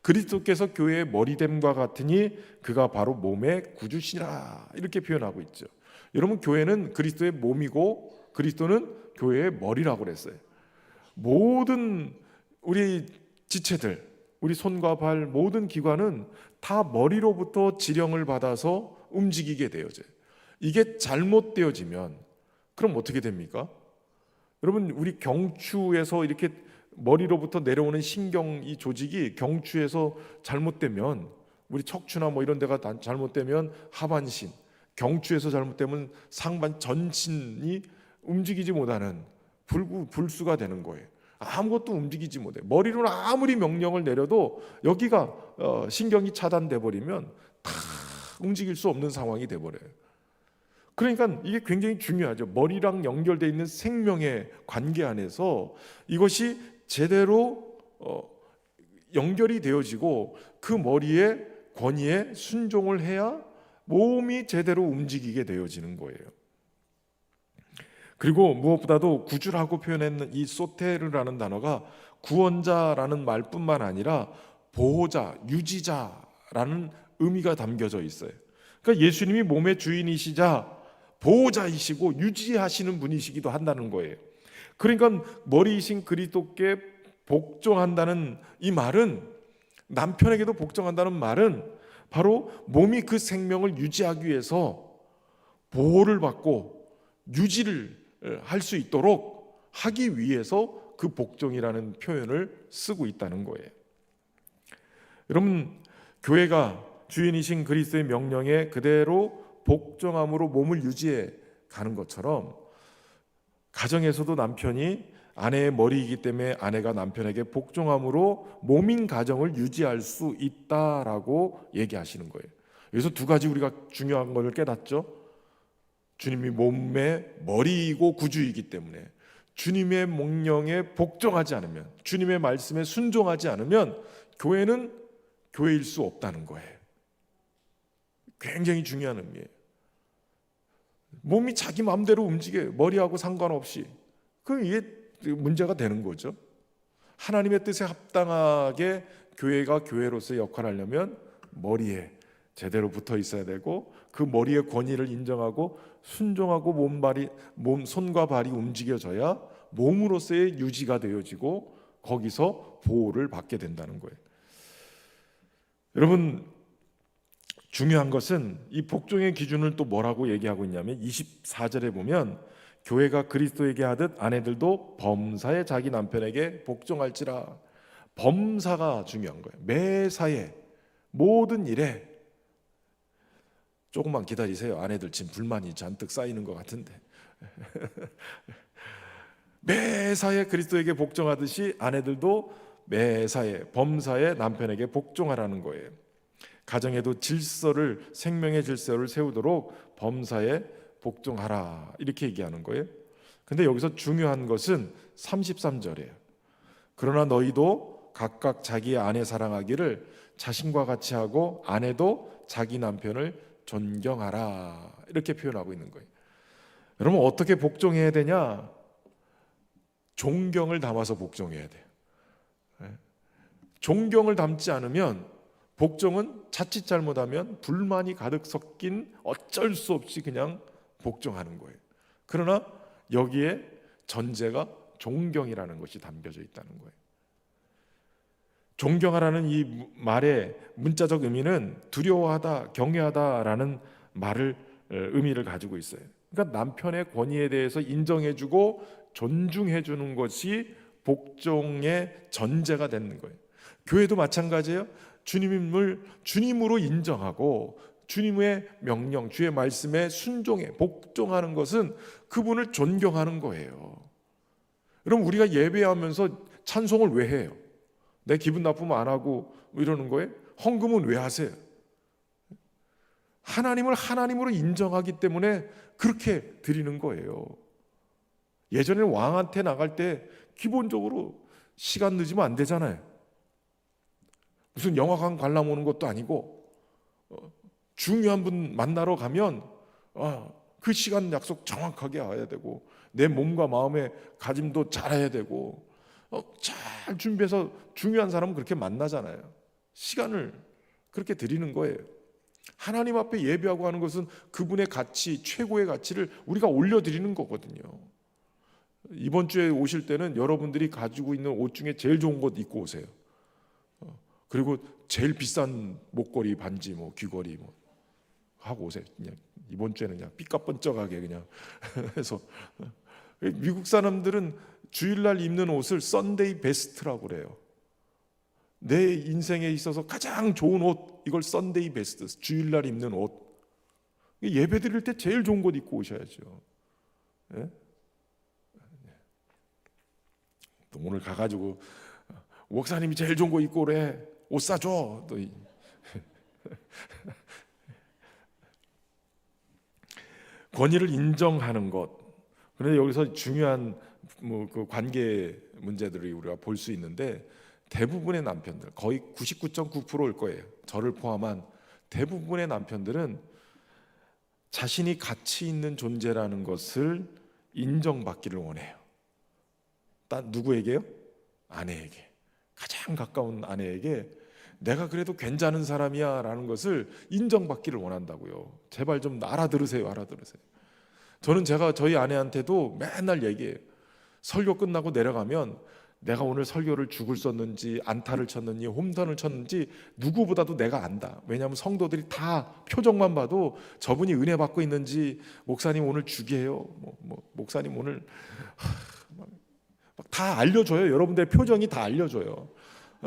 그리스도께서 교회의 머리됨과 같으니 그가 바로 몸의 구주시라 이렇게 표현하고 있죠. 여러분, 교회는 그리스도의 몸이고 그리스도는 교회의 머리라고 그랬어요. 모든 우리 지체들, 우리 손과 발 모든 기관은 다 머리로부터 지령을 받아서 움직이게 되어져요. 이게 잘못되어지면 그럼 어떻게 됩니까? 여러분, 우리 경추에서 이렇게 머리로부터 내려오는 신경 이 조직이 경추에서 잘못되면 우리 척추나 뭐 이런 데가 잘못되면 하반신, 경추에서 잘못되면 상반 전신이 움직이지 못하는 불수가 되는 거예요. 아무것도 움직이지 못해. 머리로 아무리 명령을 내려도 여기가 신경이 차단돼 버리면 다 움직일 수 없는 상황이 돼 버려요. 그러니까 이게 굉장히 중요하죠. 머리랑 연결되어 있는 생명의 관계 안에서 이것이 제대로 연결이 되어지고 그 머리의 권위에 순종을 해야 몸이 제대로 움직이게 되어지는 거예요. 그리고 무엇보다도 구주라고 표현했는 이 소테르라는 단어가 구원자라는 말뿐만 아니라 보호자, 유지자라는 의미가 담겨져 있어요. 그러니까 예수님이 몸의 주인이시자 보호자이시고 유지하시는 분이시기도 한다는 거예요. 그러니까 머리이신 그리스도께 복종한다는 이 말은, 남편에게도 복종한다는 말은 바로 몸이 그 생명을 유지하기 위해서 보호를 받고 유지를 할 수 있도록 하기 위해서 그 복종이라는 표현을 쓰고 있다는 거예요. 여러분, 교회가 주인이신 그리스도의 명령에 그대로 복종함으로 몸을 유지해 가는 것처럼, 가정에서도 남편이 아내의 머리이기 때문에 아내가 남편에게 복종함으로 몸인 가정을 유지할 수 있다라고 얘기하시는 거예요. 여기서 두 가지 우리가 중요한 것을 깨닫죠. 주님이 몸의 머리이고 구주이기 때문에 주님의 명령에 복종하지 않으면, 주님의 말씀에 순종하지 않으면 교회는 교회일 수 없다는 거예요. 굉장히 중요한 의미예요. 몸이 자기 마음대로 움직여요. 머리하고 상관없이. 그럼 이게 문제가 되는 거죠. 하나님의 뜻에 합당하게 교회가 교회로서의 역할을 하려면 머리에 제대로 붙어 있어야 되고, 그 머리의 권위를 인정하고 순종하고 손과 발이 움직여져야 몸으로서의 유지가 되어지고 거기서 보호를 받게 된다는 거예요. 여러분, 중요한 것은 이 복종의 기준을 또 뭐라고 얘기하고 있냐면 24절에 보면 교회가 그리스도에게 하듯 아내들도 범사에 자기 남편에게 복종할지라. 범사가 중요한 거예요. 매사에 모든 일에. 조금만 기다리세요. 아내들 지금 불만이 잔뜩 쌓이는 것 같은데. 매사에 그리스도에게 복종하듯이 아내들도 매사에 범사에 남편에게 복종하라는 거예요. 가정에도 질서를, 생명의 질서를 세우도록 범사에 복종하라, 이렇게 얘기하는 거예요. 근데 여기서 중요한 것은 33절이에요. 그러나 너희도 각각 자기의 아내 사랑하기를 자신과 같이 하고 아내도 자기 남편을 존경하라, 이렇게 표현하고 있는 거예요. 여러분, 어떻게 복종해야 되냐? 존경을 담아서 복종해야 돼요. 존경을 담지 않으면, 복종은 자칫 잘못하면 불만이 가득 섞인 어쩔 수 없이 그냥 복종하는 거예요. 그러나 여기에 전제가 존경이라는 것이 담겨져 있다는 거예요. 존경하라는 이 말의 문자적 의미는 두려워하다, 경외하다라는 의미를 가지고 있어요. 그러니까 남편의 권위에 대해서 인정해주고 존중해주는 것이 복종의 전제가 되는 거예요. 교회도 마찬가지예요. 주님을 주님으로 인정하고 주님의 명령, 주의 말씀에 순종해 복종하는 것은 그분을 존경하는 거예요. 그럼 우리가 예배하면서 찬송을 왜 해요? 내 기분 나쁘면 안 하고 이러는 거예요? 헌금은 왜 하세요? 하나님을 하나님으로 인정하기 때문에 그렇게 드리는 거예요. 예전에 왕한테 나갈 때 기본적으로 시간 늦으면 안 되잖아요. 무슨 영화관 관람 오는 것도 아니고, 중요한 분 만나러 가면 그 시간 약속 정확하게 와야 되고, 내 몸과 마음의 가짐도 잘해야 되고, 잘 준비해서 중요한 사람은 그렇게 만나잖아요. 시간을 그렇게 드리는 거예요. 하나님 앞에 예배하고 하는 것은 그분의 가치, 최고의 가치를 우리가 올려드리는 거거든요. 이번 주에 오실 때는 여러분들이 가지고 있는 옷 중에 제일 좋은 것 입고 오세요. 그리고 제일 비싼 목걸이, 반지, 귀걸이 하고 오세요. 그냥 이번 주에는 그냥 삐까뻔쩍하게 그냥 해서. 미국 사람들은 주일날 입는 옷을 썬데이 베스트라고 그래요. 내 인생에 있어서 가장 좋은 옷, 이걸 썬데이 베스트, 주일날 입는 옷. 예배 드릴 때 제일 좋은 것 입고 오셔야죠. 네? 또 오늘 가가지고 목사님이 제일 좋은 거 입고 오래, 옷 사줘. 또 권위를 인정하는 것. 그런데 여기서 중요한 그 관계 문제들이 우리가 볼 수 있는데, 대부분의 남편들, 거의 99.9%일 거예요. 저를 포함한 대부분의 남편들은 자신이 가치 있는 존재라는 것을 인정받기를 원해요. 누구에게요? 아내에게. 가장 가까운 아내에게 내가 그래도 괜찮은 사람이야 라는 것을 인정받기를 원한다고요. 제발 좀 알아들으세요. 저는 저희 아내한테도 맨날 얘기해요. 설교 끝나고 내려가면 내가 오늘 설교를 죽을 썼는지 안타를 쳤는지 홈런을 쳤는지 누구보다도 내가 안다. 왜냐하면 성도들이 다 표정만 봐도 저분이 은혜 받고 있는지, 목사님 오늘 죽이에요, 목사님 오늘 다 알려줘요. 여러분들의 표정이 다 알려줘요.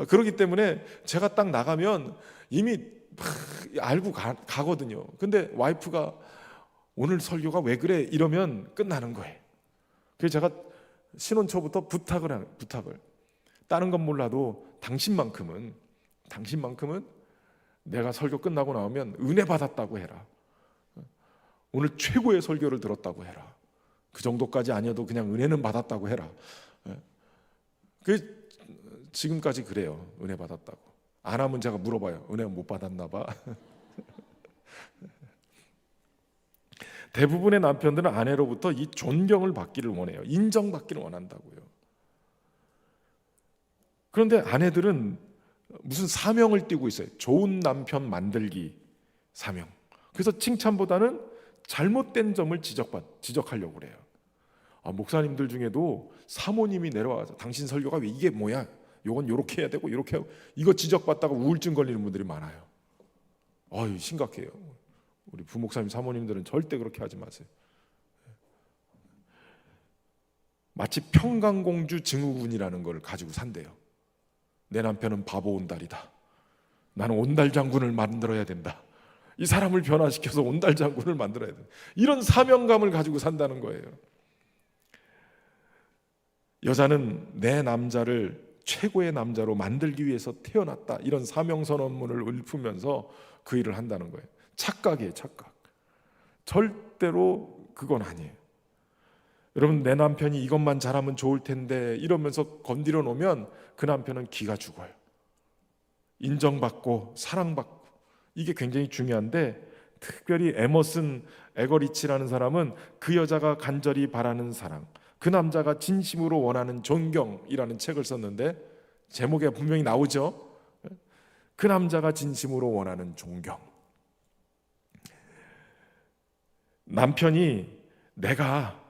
그렇기 때문에 제가 딱 나가면 이미 알고 가거든요. 근데 와이프가 오늘 설교가 왜 그래? 이러면 끝나는 거예요. 그래서 제가 신혼 초부터 부탁을 다른 건 몰라도 당신만큼은 내가 설교 끝나고 나오면 은혜 받았다고 해라. 오늘 최고의 설교를 들었다고 해라. 그 정도까지 아니어도 그냥 은혜는 받았다고 해라. 그 지금까지 그래요. 은혜 받았다고. 안 하면 제가 물어봐요. 은혜 못 받았나 봐. 대부분의 남편들은 아내로부터 이 존경을 받기를 원해요. 인정받기를 원한다고요. 그런데 아내들은 무슨 사명을 띠고 있어요. 좋은 남편 만들기 사명. 그래서 칭찬보다는 잘못된 점을 지적하려고 그래요. 목사님들 중에도 사모님이 내려와서 당신 설교가 왜 이게 뭐야? 요건 요렇게 해야 되고 요렇게 하고, 이거 지적받다가 우울증 걸리는 분들이 많아요. 심각해요. 우리 부목사님 사모님들은 절대 그렇게 하지 마세요. 마치 평강공주 증후군이라는 걸 가지고 산대요. 내 남편은 바보 온달이다. 나는 온달 장군을 만들어야 된다. 이 사람을 변화시켜서 온달 장군을 만들어야 된다. 이런 사명감을 가지고 산다는 거예요. 여자는 내 남자를 최고의 남자로 만들기 위해서 태어났다. 이런 사명선언문을 읊으면서 그 일을 한다는 거예요. 착각이에요, 착각. 절대로 그건 아니에요. 여러분, 내 남편이 이것만 잘하면 좋을 텐데 이러면서 건드려 놓으면 그 남편은 기가 죽어요. 인정받고 사랑받고, 이게 굉장히 중요한데, 특별히 에머슨 에거리치라는 사람은 그 여자가 간절히 바라는 사랑, 그 남자가 진심으로 원하는 존경이라는 책을 썼는데, 제목에 분명히 나오죠. 그 남자가 진심으로 원하는 존경. 남편이 내가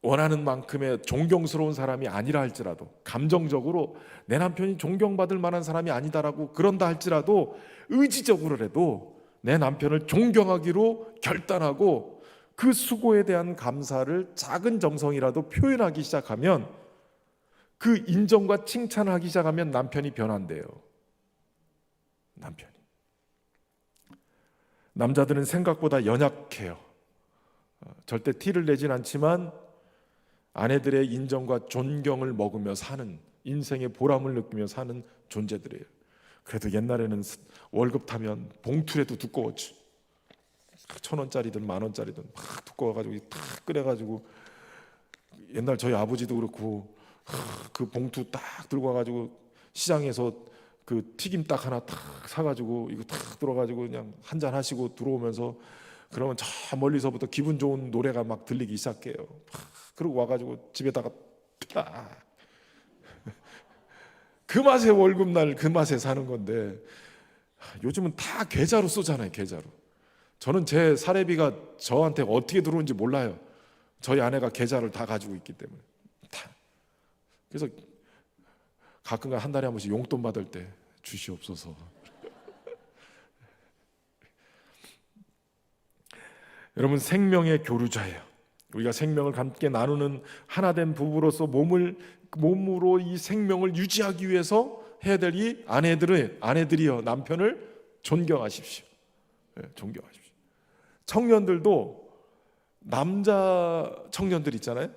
원하는 만큼의 존경스러운 사람이 아니라 할지라도, 감정적으로 내 남편이 존경받을 만한 사람이 아니다라고 그런다 할지라도, 의지적으로라도 내 남편을 존경하기로 결단하고 그 수고에 대한 감사를 작은 정성이라도 표현하기 시작하면, 그 인정과 칭찬을 하기 시작하면 남편이 변한대요. 남자들은 생각보다 연약해요. 절대 티를 내진 않지만 아내들의 인정과 존경을 먹으며 사는, 인생의 보람을 느끼며 사는 존재들이에요. 그래도 옛날에는 월급 타면 봉투라도 두꺼웠지. 1,000원짜리든 10,000원짜리든 막 두꺼워가지고 탁 끓여가지고, 옛날 저희 아버지도 그렇고 그 봉투 딱 들고 와가지고 시장에서 그 튀김 딱 하나 탁 사가지고 이거 탁 들어가지고 그냥 한잔 하시고 들어오면서, 그러면 저 멀리서부터 기분 좋은 노래가 막 들리기 시작해요. 그리고 와가지고 집에다가 딱 그 맛에 월급날 그 맛에 사는 건데, 요즘은 다 계좌로 쏘잖아요. 계좌로. 저는 제 사례비가 저한테 어떻게 들어오는지 몰라요. 저희 아내가 계좌를 다 가지고 있기 때문에 다. 그래서 가끔가 한 달에 한 번씩 용돈 받을 때 주시옵소서. 여러분, 생명의 교류자예요. 우리가 생명을 함께 나누는 하나된 부부로서 몸으로 이 생명을 유지하기 위해서 해야 될 이 아내들이여 남편을 존경하십시오. 존경하십시오. 청년들도 남자 청년들 있잖아요.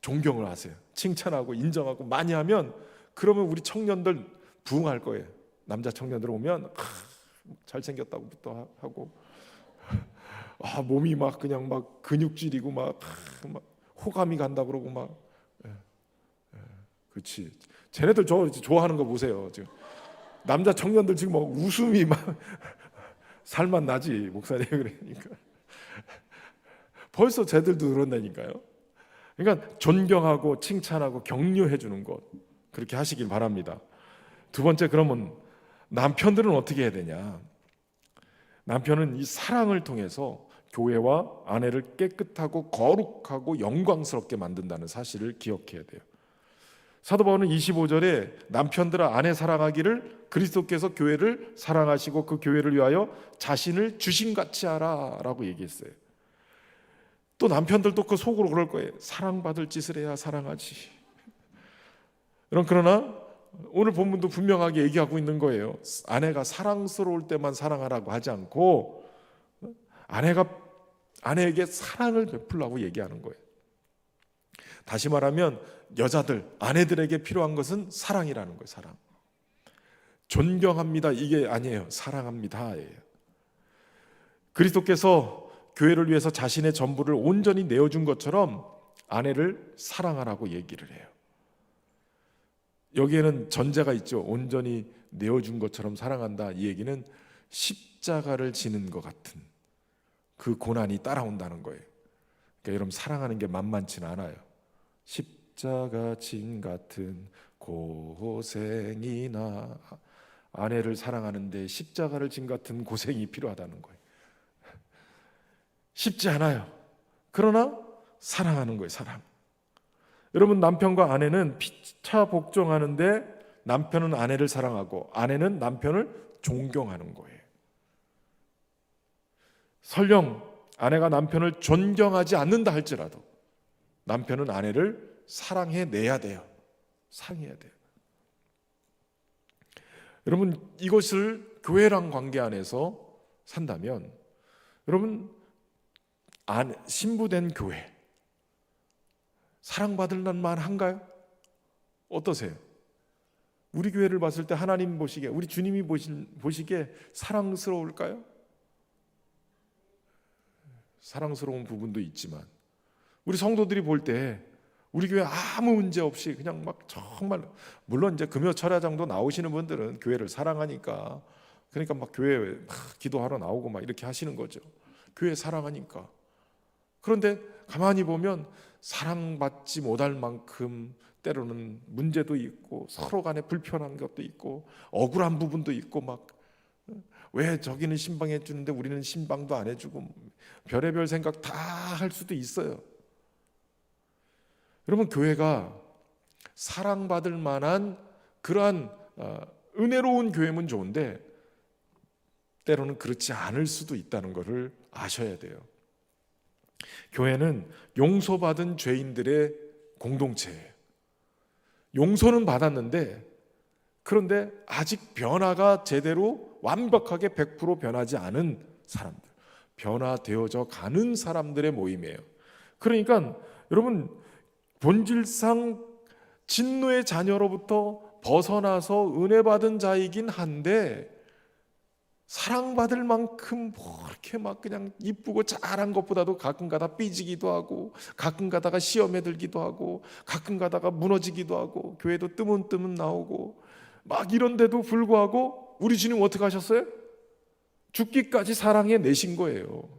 존경을 하세요. 칭찬하고 인정하고 많이 하면, 그러면 우리 청년들 부응할 거예요. 남자 청년들 오면 잘생겼다고부터 하고, 몸이 막 그냥 막 근육질이고 막 호감이 간다 그러고 막. 그렇지. 쟤네들 저 좋아하는 거 보세요. 지금 남자 청년들 지금 막 웃음이 막 살만 나지, 목사님 그러니까. 벌써 쟤들도 그런다니까요. 그러니까 존경하고 칭찬하고 격려해 주는 것, 그렇게 하시길 바랍니다. 두 번째, 그러면 남편들은 어떻게 해야 되냐? 남편은 이 사랑을 통해서 교회와 아내를 깨끗하고 거룩하고 영광스럽게 만든다는 사실을 기억해야 돼요. 사도 바울은 25절에 남편들아 아내 사랑하기를 그리스도께서 교회를 사랑하시고 그 교회를 위하여 자신을 주신같이 하라 라고 얘기했어요. 또 남편들도 그 속으로 그럴 거예요. 사랑받을 짓을 해야 사랑하지. 그러나 오늘 본문도 분명하게 얘기하고 있는 거예요. 아내가 사랑스러울 때만 사랑하라고 하지 않고 아내에게 사랑을 베풀라고 얘기하는 거예요. 다시 말하면 여자들, 아내들에게 필요한 것은 사랑이라는 거예요. 사랑. 존경합니다 이게 아니에요. 사랑합니다예요. 그리스도께서 교회를 위해서 자신의 전부를 온전히 내어준 것처럼 아내를 사랑하라고 얘기를 해요. 여기에는 전제가 있죠. 온전히 내어준 것처럼 사랑한다. 이 얘기는 십자가를 지는 것 같은 그 고난이 따라온다는 거예요. 그러니까 여러분 사랑하는 게 만만치는 않아요. 십자가 진 같은 고생이나 아내를 사랑하는데 십자가를 진 같은 고생이 필요하다는 거예요. 쉽지 않아요. 그러나 사랑하는 거예요. 사랑. 여러분 남편과 아내는 피차 복종하는데 남편은 아내를 사랑하고 아내는 남편을 존경하는 거예요. 설령 아내가 남편을 존경하지 않는다 할지라도 남편은 아내를 사랑해내야 돼요. 사랑해야 돼요. 여러분 이것을 교회랑 관계 안에서 산다면 여러분 신부된 교회 사랑받을 만한가요? 어떠세요? 우리 교회를 봤을 때 하나님 보시기에 우리 주님이 보시기에 사랑스러울까요? 사랑스러운 부분도 있지만 우리 성도들이 볼 때 우리 교회 아무 문제 없이 그냥 막 정말 물론 이제 금요 철야장도 나오시는 분들은 교회를 사랑하니까 그러니까 막 교회에 막 기도하러 나오고 막 이렇게 하시는 거죠. 교회 사랑하니까. 그런데 가만히 보면 사랑받지 못할 만큼 때로는 문제도 있고 서로 간에 불편한 것도 있고 억울한 부분도 있고 막 왜 저기는 신방해 주는데 우리는 신방도 안 해주고 별의별 생각 다 할 수도 있어요. 여러분 교회가 사랑받을 만한 그러한 은혜로운 교회면 좋은데 때로는 그렇지 않을 수도 있다는 것을 아셔야 돼요. 교회는 용서받은 죄인들의 공동체예요. 용서는 받았는데 그런데 아직 변화가 제대로 완벽하게 100% 변하지 않은 사람들, 변화되어져 가는 사람들의 모임이에요. 그러니까 여러분 본질상 진노의 자녀로부터 벗어나서 은혜 받은 자이긴 한데 사랑받을 만큼 뭐 이렇게 막 그냥 이쁘고 잘한 것보다도 가끔 가다 삐지기도 하고 가끔 가다가 시험에 들기도 하고 가끔 가다가 무너지기도 하고 교회도 뜨문뜨문 나오고 막 이런데도 불구하고 우리 주님 어떻게 하셨어요? 죽기까지 사랑해 내신 거예요.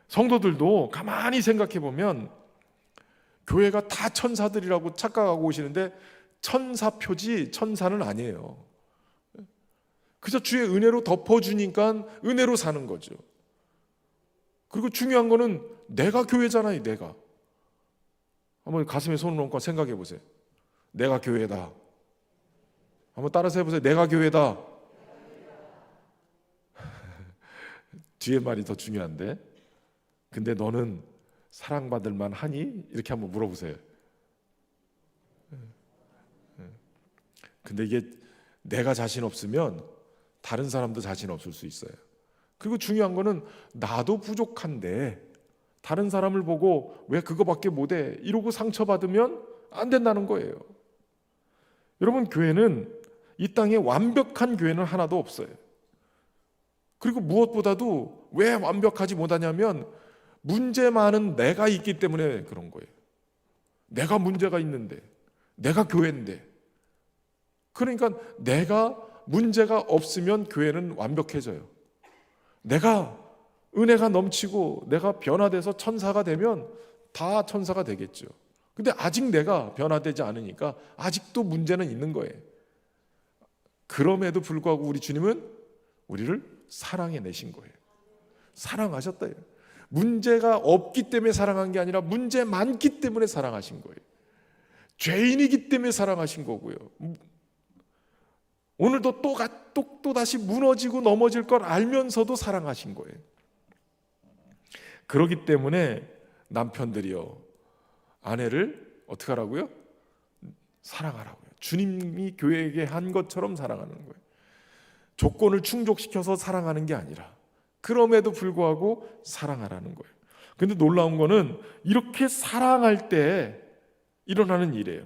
성도들도 가만히 생각해 보면 교회가 다 천사들이라고 착각하고 오시는데 천사표지 천사는 아니에요. 그저 주의 은혜로 덮어주니까 은혜로 사는 거죠. 그리고 중요한 거는 내가 교회잖아요. 내가 한번 가슴에 손을 얹고 생각해 보세요. 내가 교회다. 한번 따라서 해보세요. 내가 교회다. 뒤에 말이 더 중요한데 근데 너는 사랑받을 만하니? 이렇게 한번 물어보세요. 근데 이게 내가 자신 없으면 다른 사람도 자신 없을 수 있어요. 그리고 중요한 거는 나도 부족한데 다른 사람을 보고 왜 그거밖에 못해 이러고 상처받으면 안 된다는 거예요. 여러분 교회는 이 땅에 완벽한 교회는 하나도 없어요. 그리고 무엇보다도 왜 완벽하지 못하냐면 문제 많은 내가 있기 때문에 그런 거예요. 내가 문제가 있는데 내가 교회인데 그러니까 내가 문제가 없으면 교회는 완벽해져요. 내가 은혜가 넘치고 내가 변화돼서 천사가 되면 다 천사가 되겠죠. 근데 아직 내가 변화되지 않으니까 아직도 문제는 있는 거예요. 그럼에도 불구하고 우리 주님은 우리를 사랑해 내신 거예요. 사랑하셨다. 문제가 없기 때문에 사랑한 게 아니라 문제 많기 때문에 사랑하신 거예요. 죄인이기 때문에 사랑하신 거고요. 오늘도 또 다시 무너지고 넘어질 걸 알면서도 사랑하신 거예요. 그렇기 때문에 남편들이요, 아내를 어떻게 하라고요? 사랑하라고요. 주님이 교회에게 한 것처럼 사랑하는 거예요. 조건을 충족시켜서 사랑하는 게 아니라 그럼에도 불구하고 사랑하라는 거예요. 근데 놀라운 거는 이렇게 사랑할 때 일어나는 일이에요.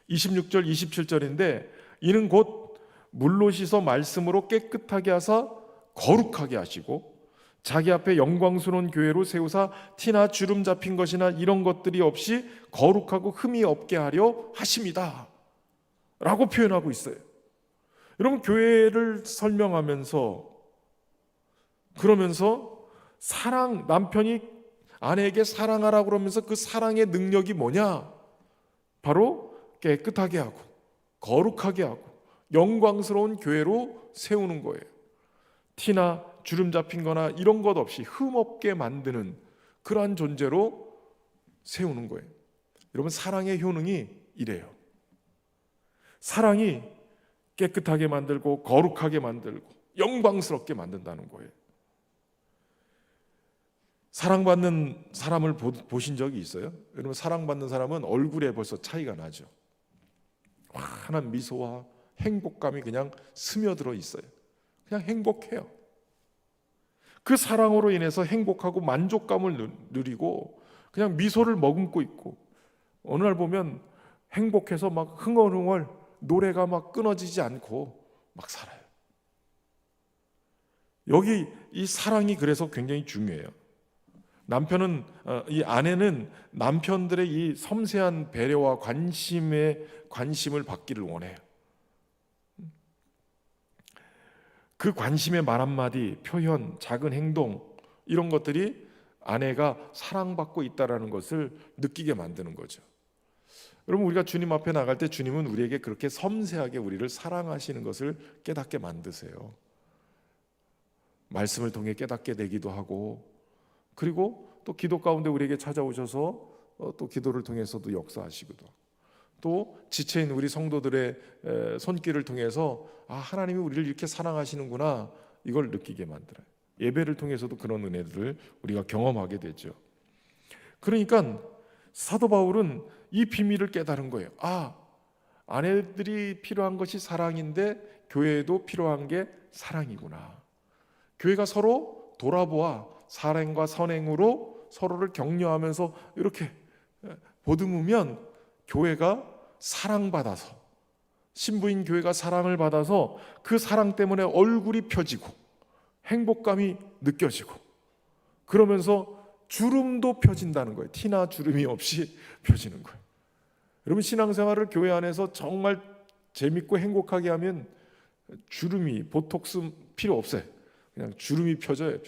26절 27절인데 이는 곧 물로 씻어 말씀으로 깨끗하게 하사 거룩하게 하시고 자기 앞에 영광스러운 교회로 세우사 티나 주름 잡힌 것이나 이런 것들이 없이 거룩하고 흠이 없게 하려 하심이다 라고 표현하고 있어요. 여러분, 교회를 설명하면서 그러면서 남편이 아내에게 사랑하라고 그러면서 그 사랑의 능력이 뭐냐? 바로 깨끗하게 하고 거룩하게 하고 영광스러운 교회로 세우는 거예요. 티나 주름 잡힌 거나 이런 것 없이 흠없게 만드는 그러한 존재로 세우는 거예요. 여러분, 사랑의 효능이 이래요. 사랑이 깨끗하게 만들고 거룩하게 만들고 영광스럽게 만든다는 거예요. 사랑받는 사람을 보신 적이 있어요? 여러분, 사랑받는 사람은 얼굴에 벌써 차이가 나죠. 환한 미소와 행복감이 그냥 스며들어 있어요. 그냥 행복해요. 그 사랑으로 인해서 행복하고 만족감을 누리고 그냥 미소를 머금고 있고, 어느 날 보면 행복해서 막 흥얼흥얼 노래가 막 끊어지지 않고 막 살아요. 여기 이 사랑이 그래서 굉장히 중요해요. 이 아내는 남편들의 이 섬세한 배려와 관심을 받기를 원해요. 그 관심의 말 한마디, 표현, 작은 행동, 이런 것들이 아내가 사랑받고 있다는 것을 느끼게 만드는 거죠. 여러분, 우리가 주님 앞에 나갈 때 주님은 우리에게 그렇게 섬세하게 우리를 사랑하시는 것을 깨닫게 만드세요. 말씀을 통해 깨닫게 되기도 하고, 그리고 또 기도 가운데 우리에게 찾아오셔서 또 기도를 통해서도 역사하시기도 하고, 또 지체인 우리 성도들의 손길을 통해서 하나님이 우리를 이렇게 사랑하시는구나, 이걸 느끼게 만들어요. 예배를 통해서도 그런 은혜들을 우리가 경험하게 되죠. 그러니까 사도 바울은 이 비밀을 깨달은 거예요. 아내들이 필요한 것이 사랑인데 교회에도 필요한 게 사랑이구나. 교회가 서로 돌아보아 사랑과 선행으로 서로를 격려하면서 이렇게 보듬으면 교회가 사랑받아서, 신부인 교회가 사랑을 받아서 그 사랑 때문에 얼굴이 펴지고 행복감이 느껴지고, 그러면서 주름도 펴진다는 거예요. 티나 주름이 없이 펴지는 거예요. 여러분, 신앙생활을 교회 안에서 정말 재밌고 행복하게 하면 주름이, 보톡스 필요 없어요. 그냥 주름이 펴져요.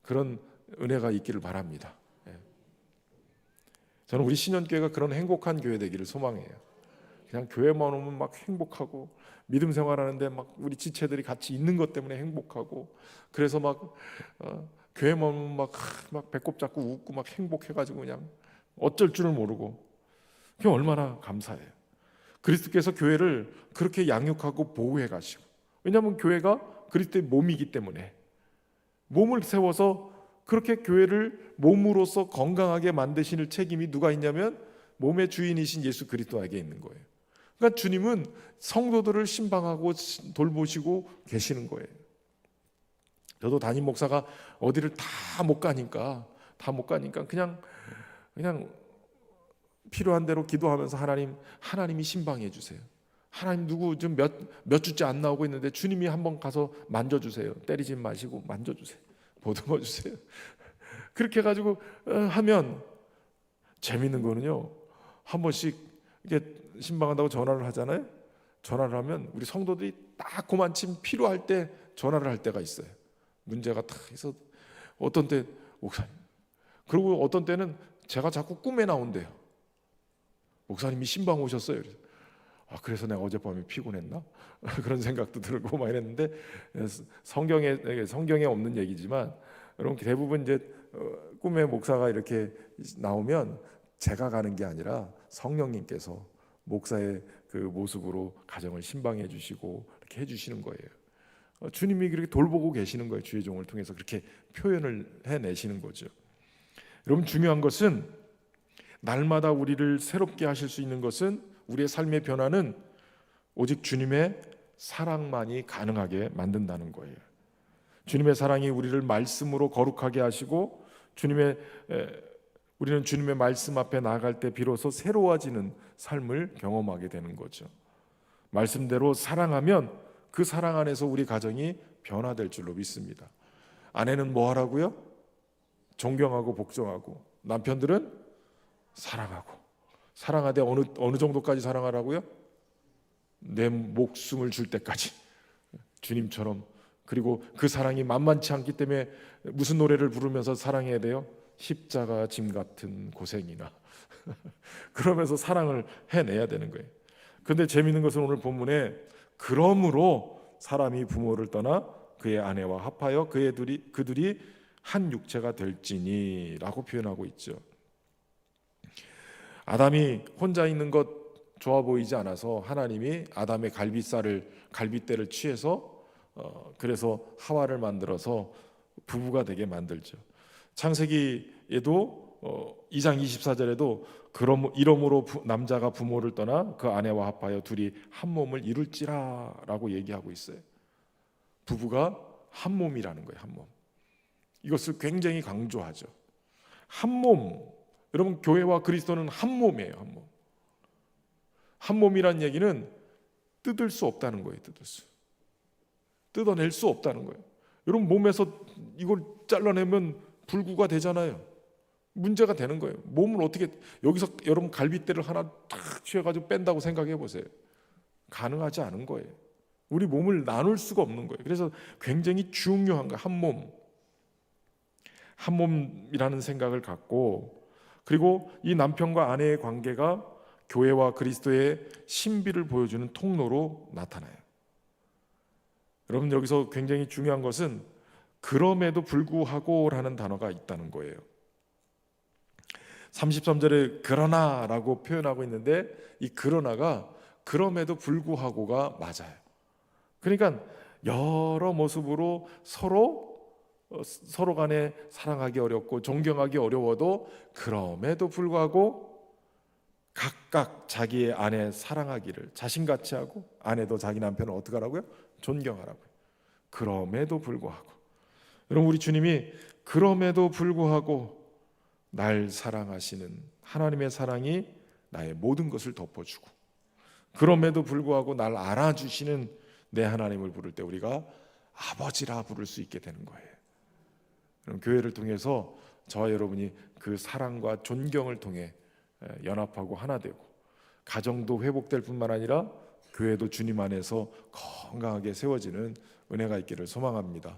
그런 은혜가 있기를 바랍니다. 저는 우리 신현교회가 그런 행복한 교회 되기를 소망해요. 그냥 교회만 오면 막 행복하고, 믿음 생활하는데 막 우리 지체들이 같이 있는 것 때문에 행복하고, 그래서 막 교회만 오면 막 배꼽 잡고 웃고 막 행복해가지고 그냥 어쩔 줄을 모르고, 그게 얼마나 감사해요. 그리스도께서 교회를 그렇게 양육하고 보호해 가시고, 왜냐하면 교회가 그리스도의 몸이기 때문에 몸을 세워서 그렇게 교회를 몸으로서 건강하게 만드시는 책임이 누가 있냐면 몸의 주인이신 예수 그리스도에게 있는 거예요. 그러니까 주님은 성도들을 신방하고 돌보시고 계시는 거예요. 저도 담임 목사가 어디를 다 못 가니까 그냥 필요한 대로 기도하면서 하나님이 신방해 주세요. 하나님, 누구 좀 몇 주째 안 나오고 있는데 주님이 한번 가서 만져주세요. 때리지 마시고 만져주세요. 보듬어 주세요. 그렇게 해가지고 하면, 재밌는 거는요, 한 번씩 이게 신방한다고 전화를 하잖아요. 전화를 하면 우리 성도들이 딱 그만침 필요할 때 전화를 할 때가 있어요. 문제가 딱 있어. 어떤 때 목사님, 그리고 어떤 때는 제가 자꾸 꿈에 나온대요. 목사님이 신방 오셨어요. 그래서 내가 어젯밤에 피곤했나? 그런 생각도 들고 막 이랬는데, 성경에 없는 얘기지만 여러분 대부분 이제 꿈에 목사가 이렇게 나오면 제가 가는 게 아니라 성령님께서 목사의 그 모습으로 가정을 신방해 주시고 이렇게 해주시는 거예요. 주님이 그렇게 돌보고 계시는 거예요. 주의 종을 통해서 그렇게 표현을 해내시는 거죠. 여러분 중요한 것은 날마다 우리를 새롭게 하실 수 있는 것은, 우리의 삶의 변화는 오직 주님의 사랑만이 가능하게 만든다는 거예요. 주님의 사랑이 우리를 말씀으로 거룩하게 하시고 우리는 주님의 말씀 앞에 나아갈 때 비로소 새로워지는 삶을 경험하게 되는 거죠. 말씀대로 사랑하면 그 사랑 안에서 우리 가정이 변화될 줄로 믿습니다. 아내는 뭐 하라고요? 존경하고 복종하고, 남편들은 사랑하고. 사랑하되 어느 정도까지 사랑하라고요? 내 목숨을 줄 때까지, 주님처럼. 그리고 그 사랑이 만만치 않기 때문에 무슨 노래를 부르면서 사랑해야 돼요? 십자가 짐 같은 고생이나 그러면서 사랑을 해내야 되는 거예요. 그런데 재미있는 것은 오늘 본문에 그러므로 사람이 부모를 떠나 그의 아내와 합하여 그들이 한 육체가 될지니 라고 표현하고 있죠. 아담이 혼자 있는 것 좋아 보이지 않아서 하나님이 아담의 갈빗대를 취해서 그래서 하와를 만들어서 부부가 되게 만들죠. 창세기에도 2장 24절에도 이러므로 남자가 부모를 떠나 그 아내와 합하여 둘이 한 몸을 이룰지라 라고 얘기하고 있어요. 부부가 한 몸이라는 거예요. 한 몸. 이것을 굉장히 강조하죠. 한 몸. 여러분 교회와 그리스도는 한 몸이에요. 한 몸. 한 몸이란 얘기는 뜯을 수 없다는 거예요. 뜯어낼 수 없다는 거예요. 여러분 몸에서 이걸 잘라내면 불구가 되잖아요. 문제가 되는 거예요. 몸을 어떻게, 여기서 여러분 갈빗대를 하나 탁 쥐어가지고 뺀다고 생각해 보세요. 가능하지 않은 거예요. 우리 몸을 나눌 수가 없는 거예요. 그래서 굉장히 중요한 거예요. 한 몸. 한 몸이라는 생각을 갖고, 그리고 이 남편과 아내의 관계가 교회와 그리스도의 신비를 보여주는 통로로 나타나요. 여러분 여기서 굉장히 중요한 것은 그럼에도 불구하고 라는 단어가 있다는 거예요. 33절에 그러나라고 표현하고 있는데, 이 그러나가 그럼에도 불구하고가 맞아요. 그러니까 여러 모습으로 서로 간에 사랑하기 어렵고 존경하기 어려워도 그럼에도 불구하고 각각 자기의 아내 사랑하기를 자신같이 하고, 아내도 자기 남편을 어떻게 하라고요? 존경하라고요. 그럼에도 불구하고. 여러분 우리 주님이 그럼에도 불구하고 날 사랑하시는 하나님의 사랑이 나의 모든 것을 덮어주고, 그럼에도 불구하고 날 알아주시는 내 하나님을 부를 때 우리가 아버지라 부를 수 있게 되는 거예요. 그럼 교회를 통해서 저와 여러분이 그 사랑과 존경을 통해 연합하고 하나 되고, 가정도 회복될 뿐만 아니라 교회도 주님 안에서 건강하게 세워지는 은혜가 있기를 소망합니다.